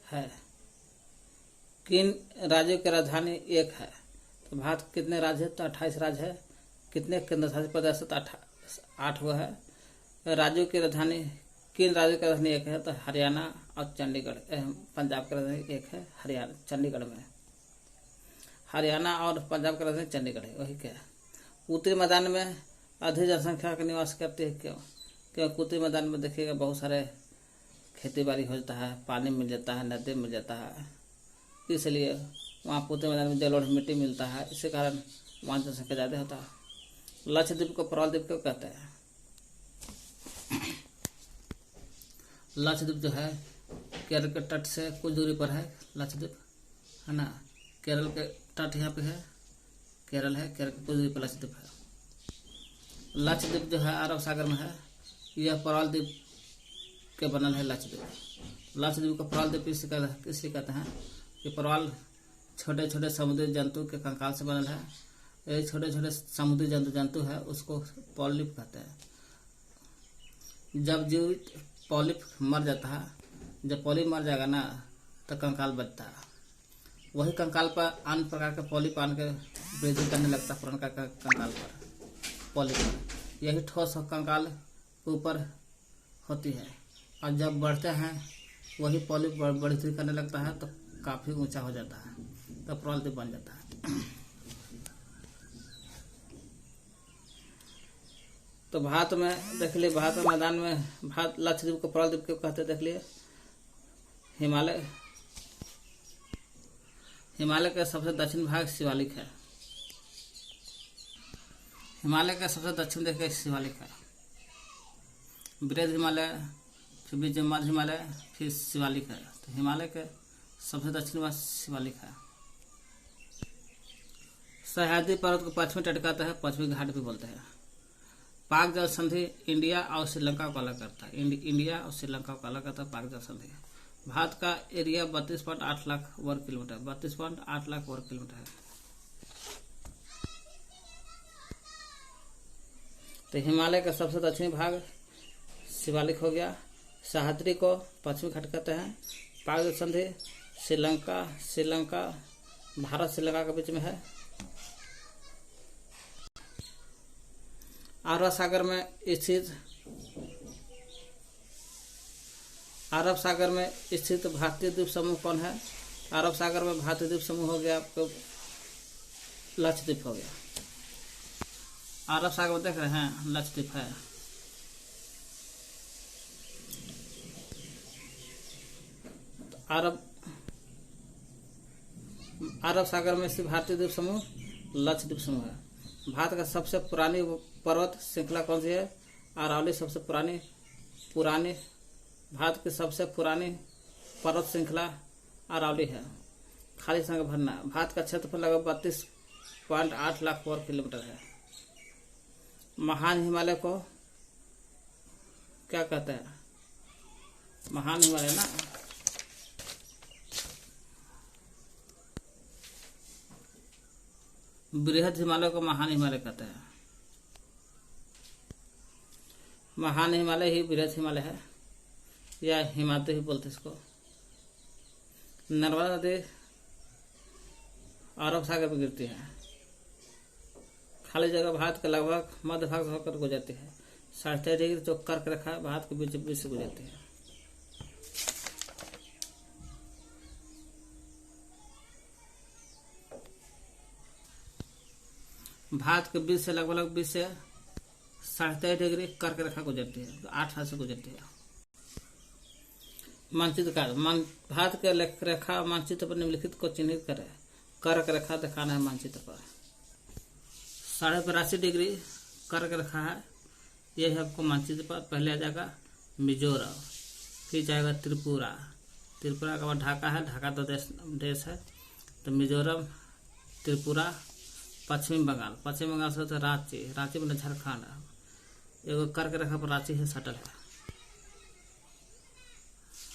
है? किन राज्यों की राजधानी एक है? तो भारत कितने राज्य है? तो 28 राज्य है। कितने केंद्र शासित प्रदेश है? तो 8 गो है। राज्यों की राजधानी, किन राज्यों की राजधानी एक है? तो हरियाणा और चंडीगढ़। पंजाब की राजधानी एक है, हरियाणा, चंडीगढ़ में। हरियाणा और पंजाब की राजधानी चंडीगढ़ है, वही क्या है। उत्तरी मैदान में अधिक जनसंख्या का निवास करती है, क्यों? क्योंकि उत्तरी मैदान में देखिएगा बहुत सारे खेती बाड़ी हो जाता है, पानी मिल जाता है, नदी मिल जाता है, इसलिए वहाँ उत्तरी मैदान में जल और मिट्टी मिलता है, इसी कारण वहाँ जनसंख्या ज़्यादा होता है। लक्षद्वीप को प्रवाल द्वीप क्यों कहते हैं? लक्षद्वीप जो है केरल के तट से कुछ दूरी पर है, लक्षद्वीप है ना। केरल के तट यहाँ पे है, केरल है, केरल के कुछ दूरी पर लक्षद्वीप है। लक्षद्वीप जो है अरब सागर में है, यह प्रवाल द्वीप के बनल है लक्षद्वीप। लक्षद्वीप को प्रवाल द्वीप इसलिए कहते हैं कि प्रवाल छोटे छोटे समुद्री जंतु के कंकाल से बनल है। ये छोटे छोटे समुद्री जंतु है, उसको पॉलिप कहते हैं। जब जीवित पॉलिप मर जाता है, जब पॉलिप मर जाएगा ना तो कंकाल बचता है। वही कंकाल पर अन्य प्रकार के पॉलिप आन के वृद्धि करने लगता है, पुराना कंकाल पर, पॉलिप पर। यही ठोस कंकाल के ऊपर होती है, और जब बढ़ते हैं वही पॉलिप बढ़ोतरी करने लगता है तो काफ़ी ऊंचा हो जाता है, तो प्रवाल द्वीप बन जाता है। तो भारत में देख लिए, भारत मैदान में भारत लक्षद्वीप को प्रवाल द्वीप क्यों कहते हैं? देख लिए, हिमालय का सबसे दक्षिण भाग शिवालिक है। हिमालय का सबसे दक्षिण देखिए शिवालिक है। बृहद हिमालय, फिर बीच मध्य हिमालय, फिर शिवालिक है। तो हिमालय के सबसे दक्षिण भाग शिवालिक है। सह्याद्री पर्वत को पश्चिमी तट कहते हैं, पश्चिमी घाट भी बोलते हैं। पाक जल संधि इंडिया और श्रीलंका को अलग करता है, इंडिया और श्रीलंका को अलग करता है पाक जल संधि। भारत का एरिया 32.8 लाख वर्ग किलोमीटर, 32.8 लाख वर्ग किलोमीटर है। तो हिमालय का सबसे दक्षिणी भाग शिवालिक हो गया। सह्याद्री को पश्चिमी घाट कहते हैं। पाक जल संधि श्रीलंका भारत श्रीलंका के बीच में है। अरब सागर में स्थित भारतीय द्वीप समूह कौन है? अरब सागर में भारतीय द्वीप समूह हो गया आपको लक्षद्वीप हो गया। अरब सागर में देख रहे हैं लक्षद्वीप है। अरब सागर में स्थित भारतीय द्वीप समूह लक्षद्वीप समूह है। भारत का सबसे पुरानी पर्वत श्रृंखला कौन सी है? अरावली सबसे पुरानी भारत की सबसे पुरानी पर्वत श्रृंखला अरावली है। खाली संख्या भरना। भारत का क्षेत्रफल लगभग 32.8 लाख वर्ग किलोमीटर है। महान हिमालय को क्या कहते हैं? महान हिमालय ना, बृहद हिमालय को महान हिमालय कहते हैं। महान हिमालय ही बृहद हिमालय है, या हिमालय ही बोलते इसको। नर्मदा नदी अरब सागर में गिरती है। खाली जगह भारत के लगभग मध्य भाग से होकर गुजरती है। 23.5 डिग्री जो कर्क रेखा भारत के बीच से गुजरती है। भारत के बीच से लगभग 20 से 23.5 डिग्री कर्क रेखा गुजरती है, तो 8 से गुजरती है। मानचित्र का भारत के रेखा मानचित्र पर निम्नलिखित को चिन्हित करें। कर्क रेखा दिखाना है मानचित्र पर। 82.5 डिग्री कर्क रेखा है, यह है आपको मानचित्र पर। पहले आ जाएगा मिजोरम, फिर जाएगा त्रिपुरा, त्रिपुरा के बाद ढाका है, ढाका तो देश है, तो मिजोरम, त्रिपुरा, पश्चिम बंगाल, पश्चिम बंगाल से तो रांची, रांची में झारखंड, एगो कर्क रेखा पर रांची है सटल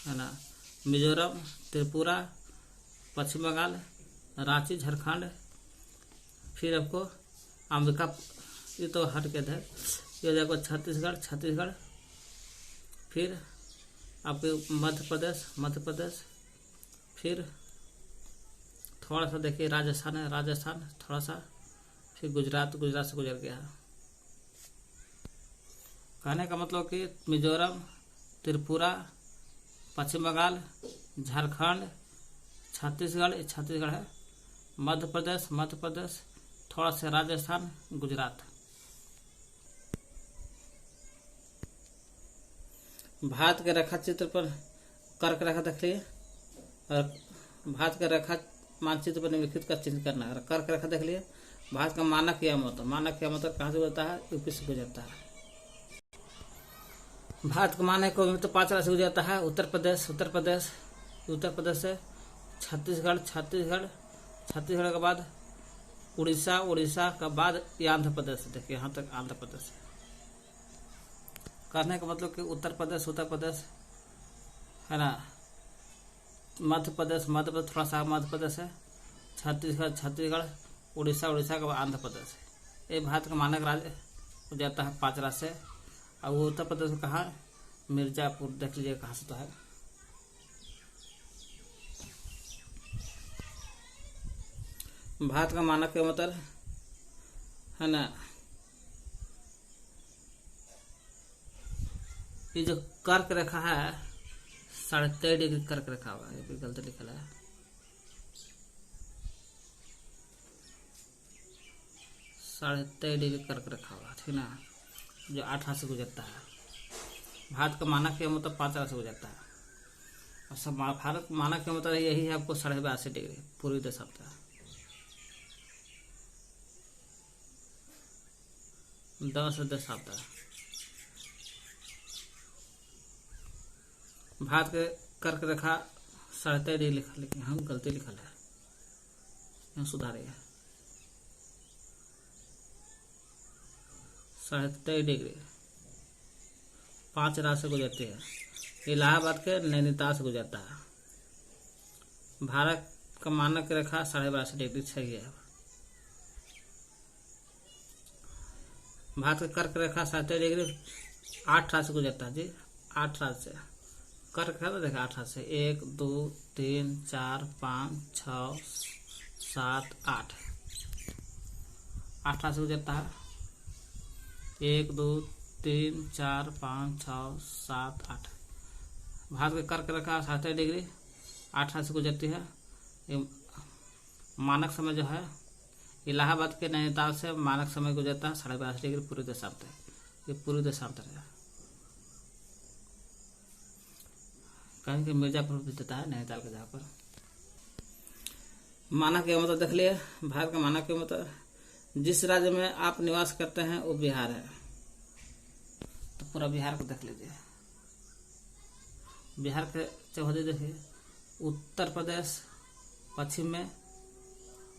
है ना। मिजोरम, त्रिपुरा, पश्चिम बंगाल, रांची, झारखंड, फिर आपको अंबिका, ये तो हट के है, ये देखो छत्तीसगढ़, फिर आपके मध्य प्रदेश, फिर थोड़ा सा देखिए राजस्थान थोड़ा सा, फिर गुजरात से गुजर गया। कहने का मतलब कि मिजोरम, त्रिपुरा, पश्चिम बंगाल, झारखंड, छत्तीसगढ़ है, मध्य प्रदेश, थोड़ा सा राजस्थान, गुजरात। भारत के रेखा चित्र पर कर्क रेखा देखिए, और भारत के रेखा मानचित्र पर निम्नलिखित का चिन्ह करना है। कर्क रेखा देख लिए। भारत का मानक यामत कहाँ से गुजरता है? यूपी से गुजरता है। भारत का मानक तो 5 राज्य से गुजरता है। उत्तर प्रदेश से छत्तीसगढ़ के बाद उड़ीसा के बाद आंध्र प्रदेश। देखिए यहाँ तक आंध्र प्रदेश है। कहने का मतलब कि उत्तर प्रदेश है ना, मध्य प्रदेश थोड़ा सा मध्य प्रदेश है, छत्तीसगढ़, उड़ीसा के बाद आंध्र प्रदेश है। ये भारत का मानक राज्य हो जाता है 5 राज्य से। और वो उत्तर प्रदेश में कहाँ? मिर्जापुर, देख लीजिए कहाँ से तो है। भारत का मानक के मतलब है ना, ये जो कर्क रेखा है 23.5 डिग्री कर्क रेखा होगा, ये भी गलत लिखा है। साढ़े 23 डिग्री कर्क रेखा होगा, ठीक ना, जो 8 से गुजरता है। भारत का मानक के मतलब 5 से गुजरता है। और सब भारत मानक के मतलब यही है आपको 82.5 डिग्री पूर्वी दशाब्द। 10 दशाब्द। भारत के कर्क रेखा 23.5 डिग्री लिखा, लेकिन हम गलती लिखा है, यहाँ सुधारिए। 23.5 डिग्री 5 राज्य से गुजरती है। इलाहाबाद के नैनीताल से गुजरता है। भारत का मानक रेखा 82.5 डिग्री सही है। भारत का कर्क रेखा 23 डिग्री 8 राज्य से गुजरता है जी, 8 राज्य से कर्क रेखा। देखा 8 राज्य से 1 2 3 4 5 6 7 8 8 राज्य से गुजरता है। 1 2 3 4 5 6 7 8। भारत के कर्क रेखा 23 डिग्री 8 से गुजरती है। ये मानक समय जो है इलाहाबाद के नैनीताल से मानक समय गुजरता है 82.5 डिग्री पूर्वी दशाब्द। ये पूर्वी दशाब्द है। कहीं कि मिर्जापुर भी देता है नैनीताल के जगह पर। मानक के मतलब देख लिए। भारत का मानक के मतलब जिस राज्य में आप निवास करते हैं वो बिहार है, तो पूरा बिहार को देख लीजिए। बिहार के चौहदी देखिए। उत्तर प्रदेश पश्चिम में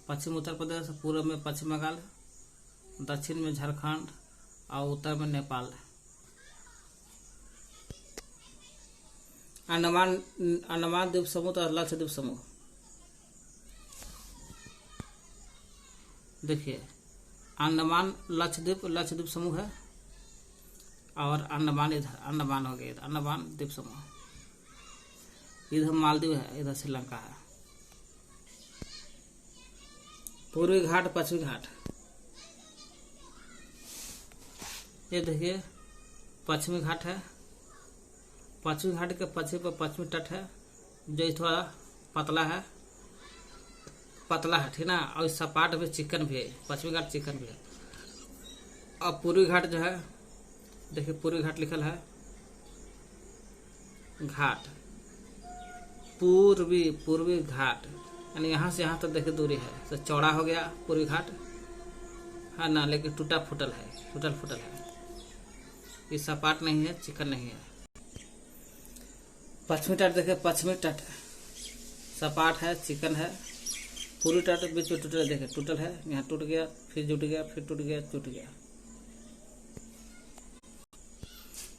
पश्चिम उत्तर प्रदेश, पूर्व में पश्चिम बंगाल, दक्षिण में झारखंड और उत्तर में नेपाल। अंडमान द्वीप समूह और लक्षद्वीप समूह देखिए। अंडमान लक्षद्वीप समूह है और अंडमान इधर अंडमान हो गया, अंडमान द्वीप समूह। इधर मालदीव है, इधर श्रीलंका है। पूर्वी घाट पश्चिमी घाट, ये देखिए पश्चिमी घाट है। पश्चिमी घाट के पश्चिम पर पश्चिमी तट है जो थोड़ा पतला है। पतला है, ठीक ना, और सपाट भी चिकन भी है, पश्चिमी घाट चिकन भी है। और पूर्वी घाट जो है, देखिए पूर्वी घाट लिखल है, घाट पूर्वी, पूर्वी घाट, यानी यहाँ से यहाँ तक देखिए दूरी है, तो चौड़ा हो गया पूर्वी घाट है ना, लेकिन टूटा फूटल है, टूटल फूटल है, ये सपाट नहीं है, चिकन नहीं है। पश्चिमी तट देखिए, पश्चिमी तट सपाट है, चिकन है। पूर्वी तट बीच में टूटल, देखिए टूटल है, यहाँ टूट गया, फिर जुट गया, फिर टूट गया, टूट गया।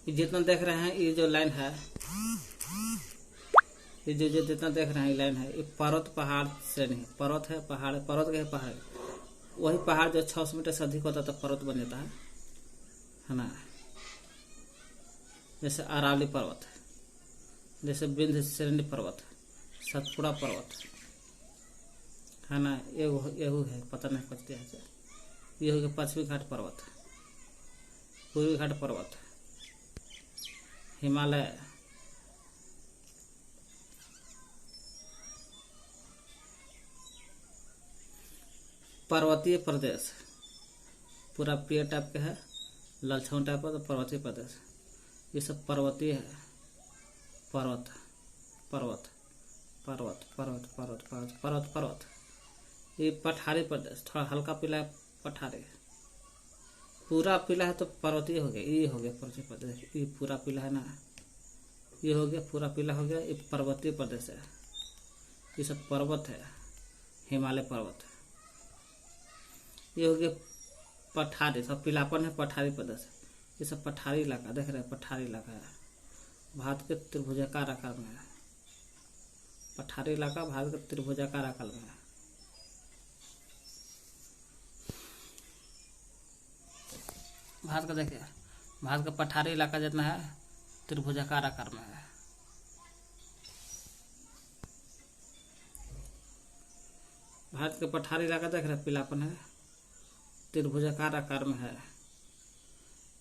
ये जितना देख रहे हैं, ये जो लाइन है, ये जो जितना देख रहे हैं ये लाइन है, ये पर्वत पहाड़ से नहीं, पर्वत है पहाड़, पर्वत के पहाड़, वही पहाड़ जो 600 मीटर से अधिक होता है तो पर्वत बन जाता है ना। जैसे अरावली पर्वत, जैसे विंध्य श्रेणी पर्वत, सतपुड़ा पर्वत है ना, येहू है, पता नहीं पचते है। ये हो गया पश्चिमी घाट पर्वत, पूर्वी घाट पर्वत, हिमालय, पर्वतीय प्रदेश, पूरा पेड़ टाइप का है, ललछौन टाइप का, तो पर्वतीय प्रदेश, ये सब पर्वतीय है। पर्वत पर्वत पर्वत पर्वत पर्वत पर्वत पर्वत पर्वत। ये पठारी प्रदेश, थोड़ा हल्का पीला है, पठारी। पूरा पीला है तो पर्वतीय हो गया, ये हो गया पर्वतीय प्रदेश। ये पूरा पीला है ना, ये हो गया पूरा पीला हो गया, ये पर्वतीय प्रदेश है। ये सब पर्वत है, हिमालय पर्वत। ये हो गया पठारी, सब पीलापन है, पठारी प्रदेश। ये सब पठारी इलाका देख रहे हैं, पठारी इलाका है, भारत के त्रिभुजाकार आकार में है। पठारी इलाका भारत के त्रिभुजाकार आकार में है। भारत का देखिए, भारत का पठारी इलाका जितना है त्रिभुजाकार आकार में है। भारत के पठारी इलाका देख रहे, पीलापन है, त्रिभुजाकार आकार में है।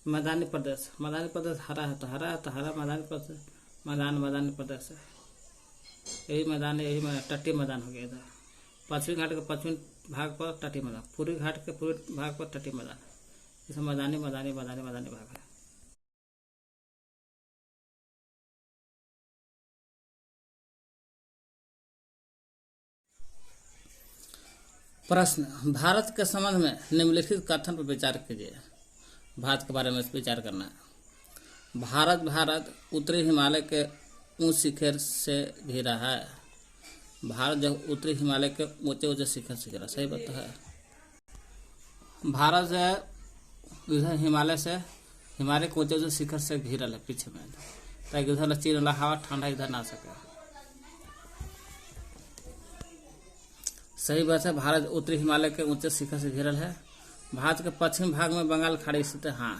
मैदानी प्रदेश, मैदानी प्रदेश हरा है तो हरा है तो हरा, मैदानी प्रदेश, मैदानी प्रदेश है, यही मैदान है, यही तटीय मैदान हो गया इधर। पश्चिमी घाट के पश्चिमी भाग पर तटीय मैदान, पूर्वी घाट के पूर्वी भाग पर तटीय मैदान, जैसे मैदानी मैदानी मैदानी मैदानी भाग है। प्रश्न, भारत के संबंध में निम्नलिखित कथन पर विचार कीजिए। भारत के बारे में विचार करना है। भारत उत्तरी हिमालय के ऊंच शिखर से घिरा है। भारत जो उत्तरी हिमालय के ऊंचे ऊंचे शिखर से घिरा, सही बात है। भारत जो इधर हिमालय के ऊंचे ऊंचे शिखर से घिरल है पीछे में, ताकि उधर चीन वाला हवा ठंडा इधर ना सके। सही बात है, भारत उत्तरी हिमालय के ऊंचे शिखर से घिरल है। भारत के पश्चिम भाग में बंगाल खाड़ी स्थित है। हाँ,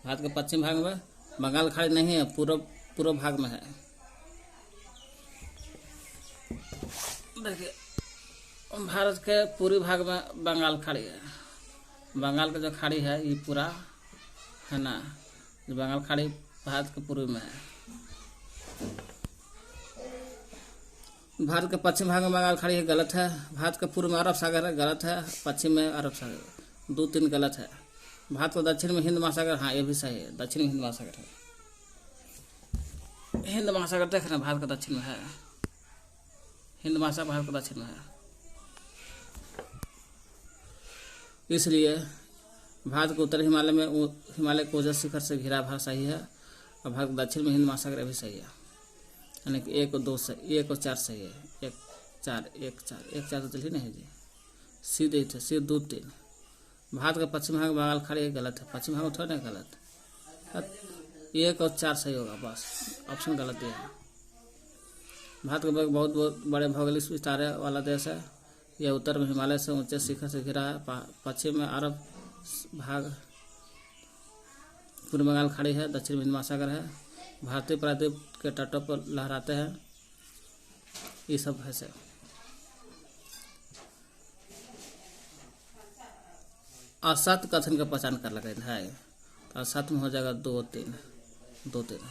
भारत के पश्चिम भाग में बंगाल खाड़ी नहीं है, पूर्व भाग में है। देखिए, भारत के पूर्वी भाग में बंगाल खाड़ी है। बंगाल का जो खाड़ी है ये पूरा है ना, जो बंगाल खाड़ी भारत के पूर्वी में है। भारत के पश्चिम भाग में बंगाल खाड़ी है, गलत है। भारत के पूर्व में अरब सागर है, गलत है। पश्चिम में अरब सागर, 2-3 गलत है। भारत को दक्षिण में हिंद महासागर, हाँ ये भी सही है, दक्षिण में हिंद महासागर है। हिंद महासागर देख रहे हैं, भारत का दक्षिण में है। हिंद महासागर भारत का दक्षिण में है, इसलिए भारत के उत्तर हिमालय में हिमालय को ऊंचे शिखर से घिरा भारत सही है, और भारत के दक्षिण में हिंद महासागर भी सही है। यानी कि 1 और 2 से 1 और 4 सही है। 1 4 तो चलिए नहीं जी, सीधे थे, सीधे 2 3। भारत का पश्चिम भाग बंगाल खाड़ी गलत है, पश्चिम भाग में थोड़ा नहीं गलत, 1 और 4 सही होगा, बस ऑप्शन गलत दिया है। भारत का बहुत बड़े भौगोलिक विस्तार वाला देश है। यह उत्तर में हिमालय से ऊंचे शिखर से घिरा है, पश्चिम में अरब भाग, पूर्व बंगाल खाड़ी है, दक्षिण में हिंद महासागर है। भारतीय प्रायद्वीप के तटों पर लहराते हैं, ये सब है से। असत कथन का पहचान कर लगे है, तो असत में हो जाएगा 2 3,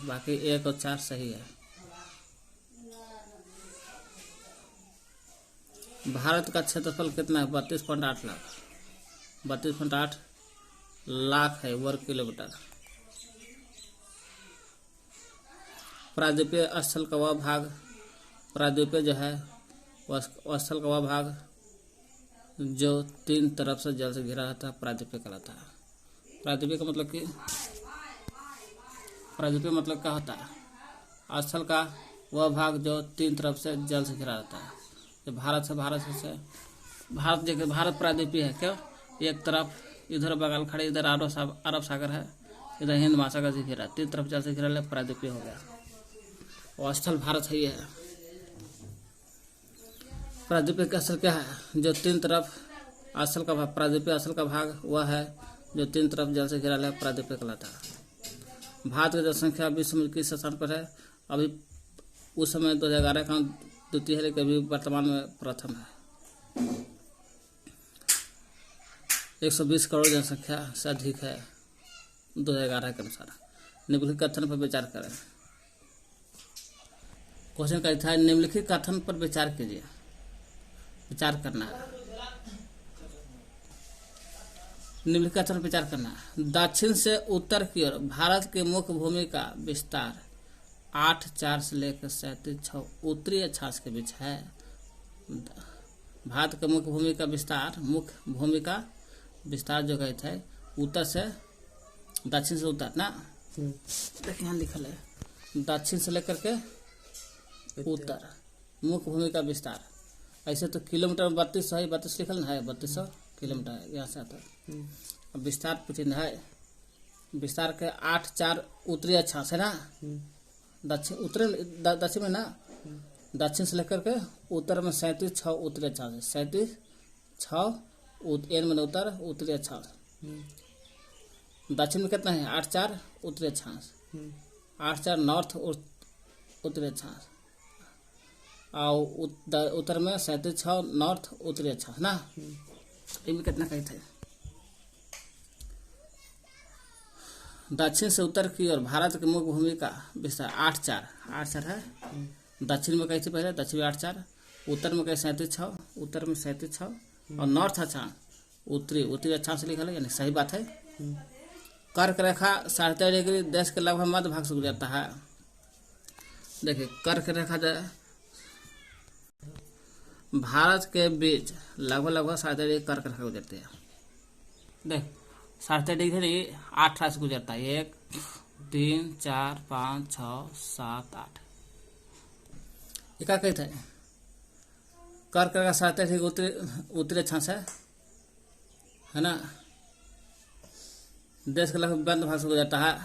बाकी 1 और 4 सही है। भारत का क्षेत्रफल कितना है? 32.8 लाख, 32.8 लाख है वर्ग किलोमीटर। प्रायद्वीपीय स्थल का वह भाग, प्रायद्वीपीय जो है वह स्थल का वह भाग जो 3 तरफ से जल से घिरा रहता है प्रायद्वीपीय कहलाता है। प्रायद्वीपीय का मतलब कि प्रायद्वीपीय मतलब क्या होता है? स्थल का वह भाग जो 3 तरफ से जल से घिरा रहता है। जो भारत देखिए, भारत प्रायद्वीपीय है। क्यों? एक तरफ इधर बगल खड़े, इधर अरब सागर है, इधर हिंद महासागर से घिरा, 3 तरफ जल से घिरा है, प्रायद्वीपीय हो गया। और स्थल भारत है, ये है प्रायद्वीपीय का स्थल। क्या है? जो 3 तरफ स्थल का भाग, प्रायद्वीपीय स्थल का भाग वह है जो 3 तरफ जल से घिरा है, प्रायद्वीपीय कहलाता है। भारत की जनसंख्या विश्व में किस स्थान पर है? अभी उस समय 2011 का द्वितीय है, लेकिन अभी वर्तमान में प्रथम है। 120 करोड़ जनसंख्या से अधिक है 2011 के अनुसार। निम्नलिखित कथन पर विचार करें। क्वेश्चन का था निम्नलिखित कथन पर विचार कीजिए, विचार करना है। निम्नलिखित कथन पर विचार करना है। दक्षिण से उत्तर की ओर भारत की मुख्य भूमि का विस्तार 8.4 से लेकर 37.6 उत्तरी अक्षांश के बीच है। भारत के मुख्य भूमि का विस्तार जो कहते हैं उत्तर से दक्षिण से उत्तर ना, देखिए यहाँ लिखल है दक्षिण से लेकर के उत्तर मुख्य भूमि का विस्तार। ऐसे तो किलोमीटर में 3200 है, 32 लिखल ना है, 3200 किलोमीटर है यहाँ से आता है। अब विस्तार पूछे है, विस्तार के 8.4 उत्तरी अक्षांश है ना, दक्षिण में ना, दक्षिण से लेकर के उत्तर में 37.6 उत्तरी अक्षांश है। 37.6 एन में उत्तर, उत्तरी अक्षांश। दक्षिण में कितना है? 8.4 उत्तरी अक्षांश, 8.4 नॉर्थ उत्तरी अक्षांश, और उत्तर में 37.6 नॉर्थ उत्तरी अक्षांश ना। इनमें कितना कहते हैं? दक्षिण से उत्तर की ओर भारत के मुख्य भूमि का विस्तार 8.4 है। दक्षिण में कैसे पहले? दक्षिण में 8.4, उत्तर में कैसे 37.6, उत्तर में 37.6, और नॉर्थ अक्षांश उत्तरी अक्षांश लिखा है, यानी सही बात है। कर्क रेखा 37 डिग्री देश के लगभग मध्य भाग से गुजरता है। देखिए कर्क रेखा भारत के बीच लगभग 37 डिग्री कर्क रेखा गुजरती है। देख 37 डिग्री 8 राशि गुजरता है, 1 3 4 5 6 7 8। ये क्या कहता है? कर्क रेखा 37 डिग्री उत्तरी अक्षांश है ना। देश के लगभग मध्य भाग से गुजरता है।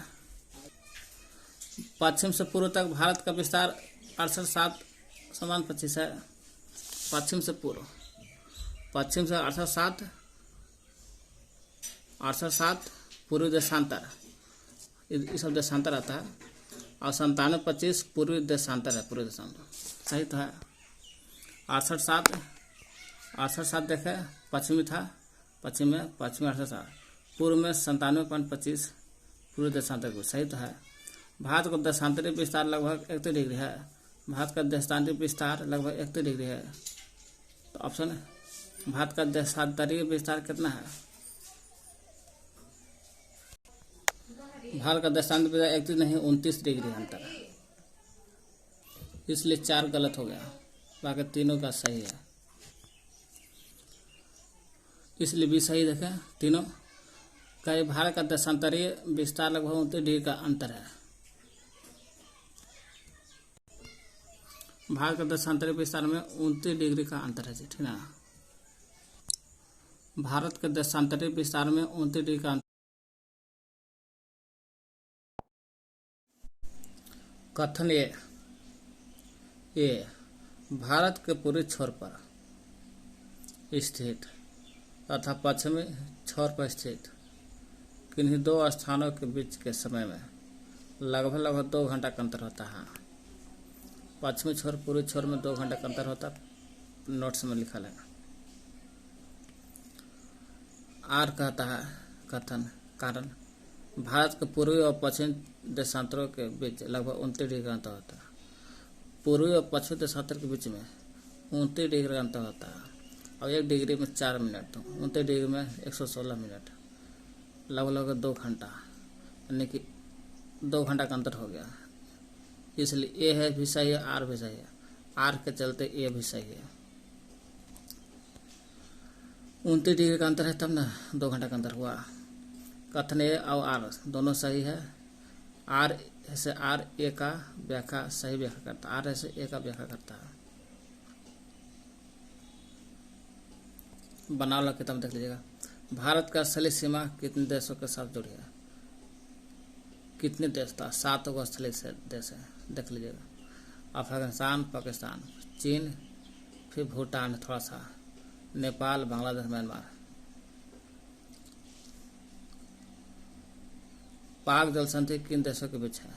पश्चिम से पूर्व तक भारत का विस्तार 68.7 समान 25 है। पश्चिम से पूर्व, पश्चिम से 68.7 पूर्वी देशांतर, इस सब देशांतर आता है, और 97.25 पूर्वी देशांतर है, पूर्वी देशांतर सही तो है। 68.7 देखे पश्चिमी था, पश्चिमी 68.7, पूर्व में 97.25 पूर्वी देशांतर सही तो है। भारत का देशांतरीय विस्तार लगभग 31 डिग्री है। भारत का देशांतरीय विस्तार लगभग 31 डिग्री है। तो ऑप्शन है भारत का देशांतरीय विस्तार कितना है? भारत का देशांतरीय विस्तार 31 नहीं 29 डिग्री अंतर है, इसलिए 4 गलत हो गया, बाकी तीनों का सही है, इसलिए भी सही देखें तीनों का। भारत का देशांतरीय विस्तार लगभग 29 डिग्री का अंतर है। भारत का देशांतरीय विस्तार में 29 डिग्री का अंतर है, ठीक ना। भारत के देशांतरीय विस्तार में 29 डिग्री का अंतर। कथन ये भारत के पूर्वी छोर पर स्थित तथा पश्चिमी छोर पर स्थित किन्हीं 2 स्थानों के बीच के समय में लगभग 2 घंटा का अंतर होता है। पश्चिमी छोर पूर्वी छोर में 2 घंटा का अंतर होता, नोट्स में लिखा है। आर कहता है कथन कारण भारत के पूर्वी और पश्चिमी देशांतरों के बीच लगभग 29 डिग्री का अंतर होता है। पूर्वी और पश्चिमी देशांतर के बीच में 29 डिग्री का अंतर होता है। और 1 डिग्री में 4 मिनट, तो 29 डिग्री में 116 मिनट, लगभग 2 घंटा, यानी कि 2 घंटा का अंतर हो गया। इसलिए ए है भी सही है, आर भी सही है, आर के चलते ए भी सही है। 29 डिग्री का अंतर है तब ना 2 घंटा का अंतर हुआ। कथन ए और आर दोनों सही है। आर ऐसे आर ए का व्याख्या सही व्याख्या करता है, आर ऐसे ए का व्याख्या करता है। बनाव वाला किताब देख लीजिएगा। भारत का स्थलीय सीमा कितने देशों के साथ जुड़ी है? कितने देश था? 7 गो स्थलीय देश है, देख लीजिएगा। अफगानिस्तान, पाकिस्तान, चीन, फिर भूटान, थोड़ा सा नेपाल, बांग्लादेश, म्यांमार। पाक जल संधि किन देशों के बीच है?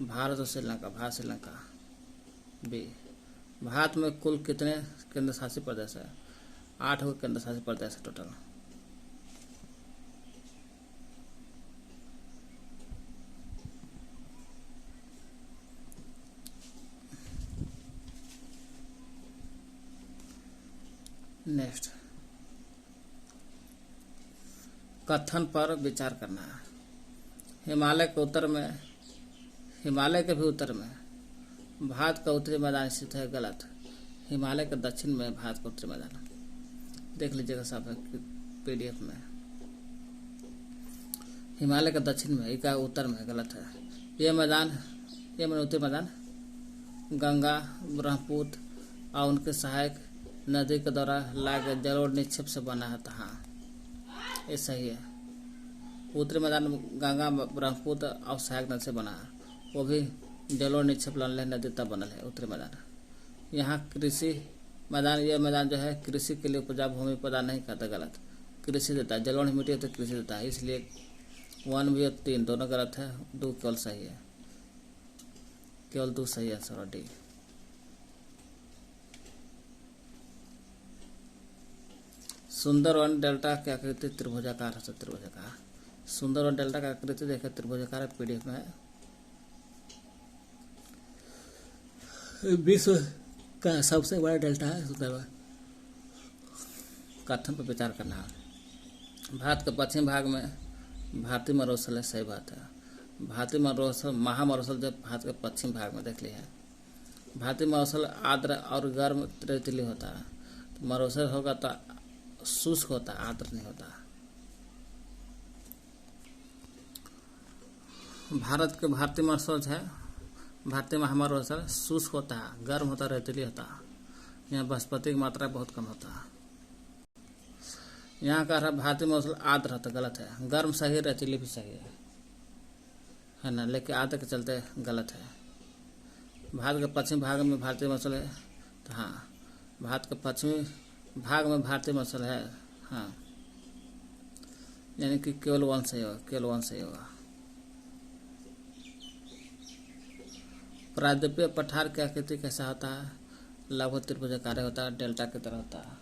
भारत और श्रीलंका, भारत श्रीलंका। बी, भारत में कुल कितने केंद्र शासित प्रदेश है? 8 गो केंद्र शासित प्रदेश है टोटल। नेक्स्ट, कथन पर विचार करना है। हिमालय के उत्तर में, हिमालय के भी उत्तर में भारत का उत्तरी मैदान स्थित है, गलत। हिमालय के दक्षिण में भारत का उत्तरी मैदान, देख लीजिएगा साफ है पीडीएफ में। हिमालय के दक्षिण में, इसका उत्तर में, गलत है। ये मैदान, ये मैंने उत्तरी मैदान गंगा, ब्रह्मपुत्र और उनके सहायक नदी के द्वारा लाए जलोढ़ निक्षेप से बना है। हाँ, ये सही है। उत्तरी मैदान गंगा, ब्रह्मपुत्र और सहायक नदी से बना है, वो भी जलोढ़ निक्षेप लाने नदी तब बनल है उत्तरी मैदान। यहाँ कृषि मैदान, ये मैदान जो है कृषि के लिए उपजाऊ भूमि प्रदान नहीं करता, गलत। कृषि देता है, जलोढ़ मिट्टी तो कृषि देता है, इसलिए 1 भी और 3 दोनों गलत है, 2 केवल सही है, केवल 2 सही है। Sir D. सुंदरवन डेल्टा की आकृति त्रिभुजाकार है, त्रिभुजाकार। सुंदरवन डेल्टा का आकृति देखे त्रिभुजाकार, पीडीएफ में है। विश्व का सबसे बड़ा डेल्टा है सुंदरवन। कथन पर विचार करना है। भारत के पश्चिम भाग में भारतीय मरुस्थल है, सही बात है। भारतीय मरुस्थल, महामरुस्थल जो भारत के पश्चिम भाग में देख लिया है। भारतीय मरुस्थल आर्द्र और गर्म रेतीली होता है। तो मरुस्थल होगा तो शुष्क होता है, आर्द्र नहीं होता। भारत के भारतीय मरुस्थल है, भारतीय महामरुस्थल शुष्क होता है, गर्म होता है, रेतीली होता है। यहाँ वनस्पति की मात्रा बहुत कम होता है। यहाँ का भारतीय मरुस्थल आर्द्र होता, गलत है। गर्म सही है, रेतीली भी सही है ना, लेकिन आर्द्र के चलते गलत है। भारत के पश्चिम भाग में भारतीय मरुस्थल है, तो हाँ, भारत के पश्चिमी भाग में भारतीय मरुस्थल है, हाँ, यानी कि केवल 1 सही होगा, केवल 1 सही होगा। प्रायद्वीपीय पठार की आकृति कैसा होता है? लगभग त्रिभुजाकार होता है, डेल्टा की तरह होता है।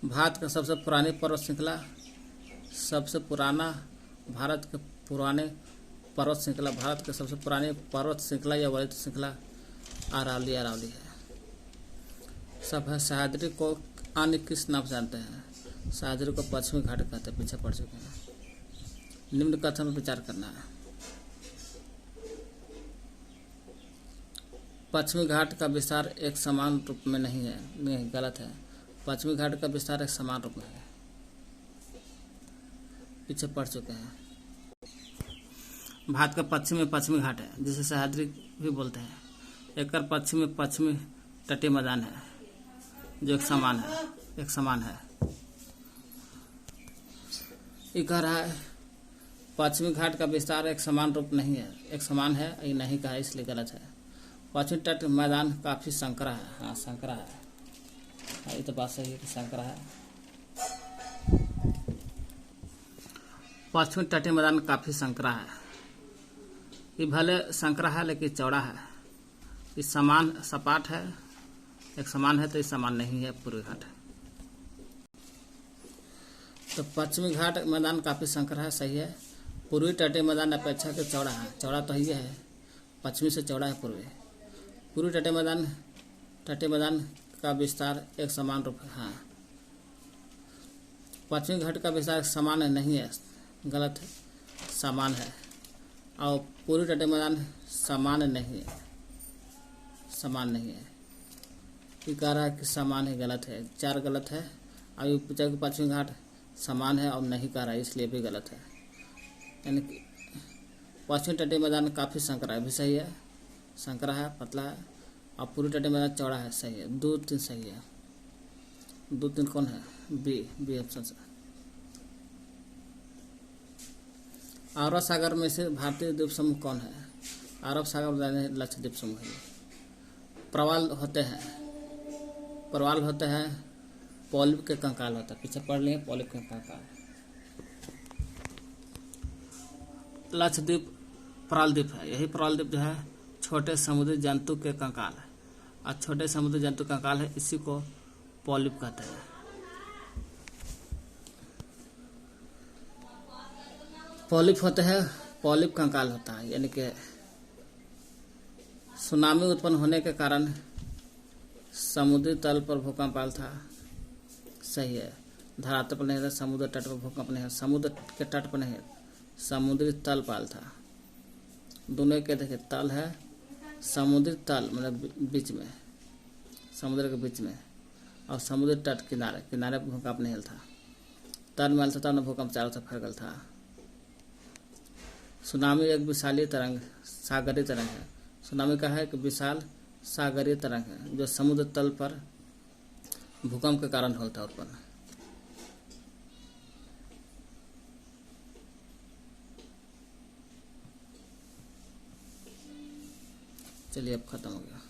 भारत का सबसे पुरानी पर्वत श्रृंखला, सबसे पुराना भारत के पुराने पर्वत श्रृंखला, भारत के सबसे पुरानी पर्वत श्रृंखला या वरिष्ठ श्रृंखला अरावली, अरावली है। सब है। सह्याद्री को अन्य किस नाम से जानते हैं? सह्याद्री को पश्चिमी घाट कहते हैं, पीछे पड़ चुके हैं। निम्न कथन पर विचार करना है। पश्चिमी घाट का विस्तार एक समान रूप में नहीं है, नहीं, गलत है। पश्चिमी घाट का विस्तार एक समान रूप में है, पीछे पड़ चुके हैं। भारत का पश्चिम में पश्चिमी घाट है, जिसे सह्याद्री भी बोलते हैं। एक पश्चिम में पश्चिमी तटीय मैदान है, जो एक समान है, एक समान है। ये कह रहा है पश्चिमी घाट का विस्तार एक समान रूप नहीं है, एक समान है, ये नहीं कहा, इसलिए गलत है। पश्चिमी तट मैदान काफी संकरा है, हाँ संकरा है, हाँ, ये तो बात सही है कि संकरा है। पश्चिमी तटीय मैदान काफी संकरा है। ये भले संकरा है लेकिन चौड़ा है। ये समान सपाट है, एक समान है, तो ये समान नहीं है पूर्वी घाट। तो पश्चिमी घाट मैदान काफी संकरा है, सही है। पूर्वी तटीय मैदान अपेक्षा के चौड़ा है, चौड़ा तो ये है, पश्चिमी से चौड़ा है पूर्वी। पूर्वी तटीय मैदान का विस्तार एक समान रूप है। हाँ, पश्चिमी घाट का विस्तार समान नहीं है, गलत है, समान है। और पूर्वी तटीय मैदान समान नहीं है, समान नहीं है। ये कह रहा है कि समान है, गलत है, 4 गलत है। अब ये पूछा कि पश्चिमी घाट समान है और नहीं कह रहा है, इसलिए भी गलत है। यानी कि पश्चिमी तटीय मैदान काफ़ी संकरा है, भी सही है, संकरा है, पतला है। और पूर्वी तटीय मैदान चौड़ा है, सही है। 2-3 सही है। 2-3 कौन है? बी ऑप्शन से। अरब सागर में से भारतीय द्वीप समूह कौन है? अरब सागर लक्षद्वीप समूह है। प्रवाल होते हैं, पॉलिप के कंकाल होता है, पीछे पढ़ लिए, पॉलिप के कंकाल। लक्षद्वीप प्रवाल द्वीप है, यही प्रवाल द्वीप जो है छोटे समुद्री जंतु के कंकाल है, और छोटे समुद्री जंतु कंकाल है, इसी को पॉलिप कहते हैं। पॉलिप होते हैं, पॉलिप कंकाल होता है। यानी कि सुनामी उत्पन्न होने के कारण समुद्री तल पर भूकंप आया था, सही है। धरातल पर नहीं था, समुद्र तट पर भूकंप नहीं है, समुद्र के तट पर नहीं है, समुद्री तल पर था। दोनों के देखिए, तल है, समुद्री तल मतलब बीच में, समुद्र के बीच में, और समुद्री तट किनारे पर भूकंप नहीं था। तल में था, तब भूकंप चारों तरफ फैल था। सुनामी एक विशालीय तरंग, सागरीय तरंग है। सुनामी का है कि विशाल सागरीय तरंग है, जो समुद्र तल पर भूकंप के कारण होता है उत्पन्न। चलिए, अब खत्म हो गया।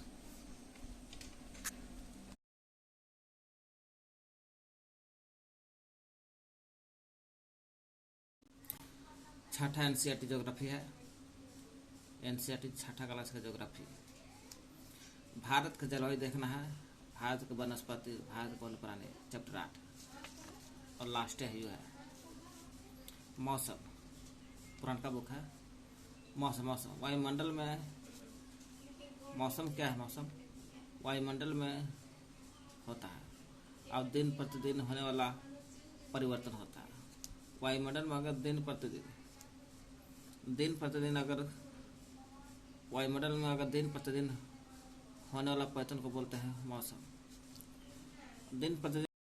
छठा एनसीईआरटी ज्योग्राफी है, एनसीईआरटी छठा क्लास का ज्योग्राफी। भारत का जलवायु देखना है, भारत के वनस्पति, भारत के वन्य प्राणी, चैप्टर 8, और लास्ट है यू है मौसम, पुराना बुक है। मौसम वायुमंडल में मौसम क्या है? मौसम वायुमंडल में होता है, अब दिन प्रतिदिन होने वाला परिवर्तन होता है। वायुमंडल में अगर दिन प्रतिदिन अगर वायुमंडल में अगर दिन प्रतिदिन होने वाला परिवर्तन को बोलते हैं मौसम। दिन प्रतिदिन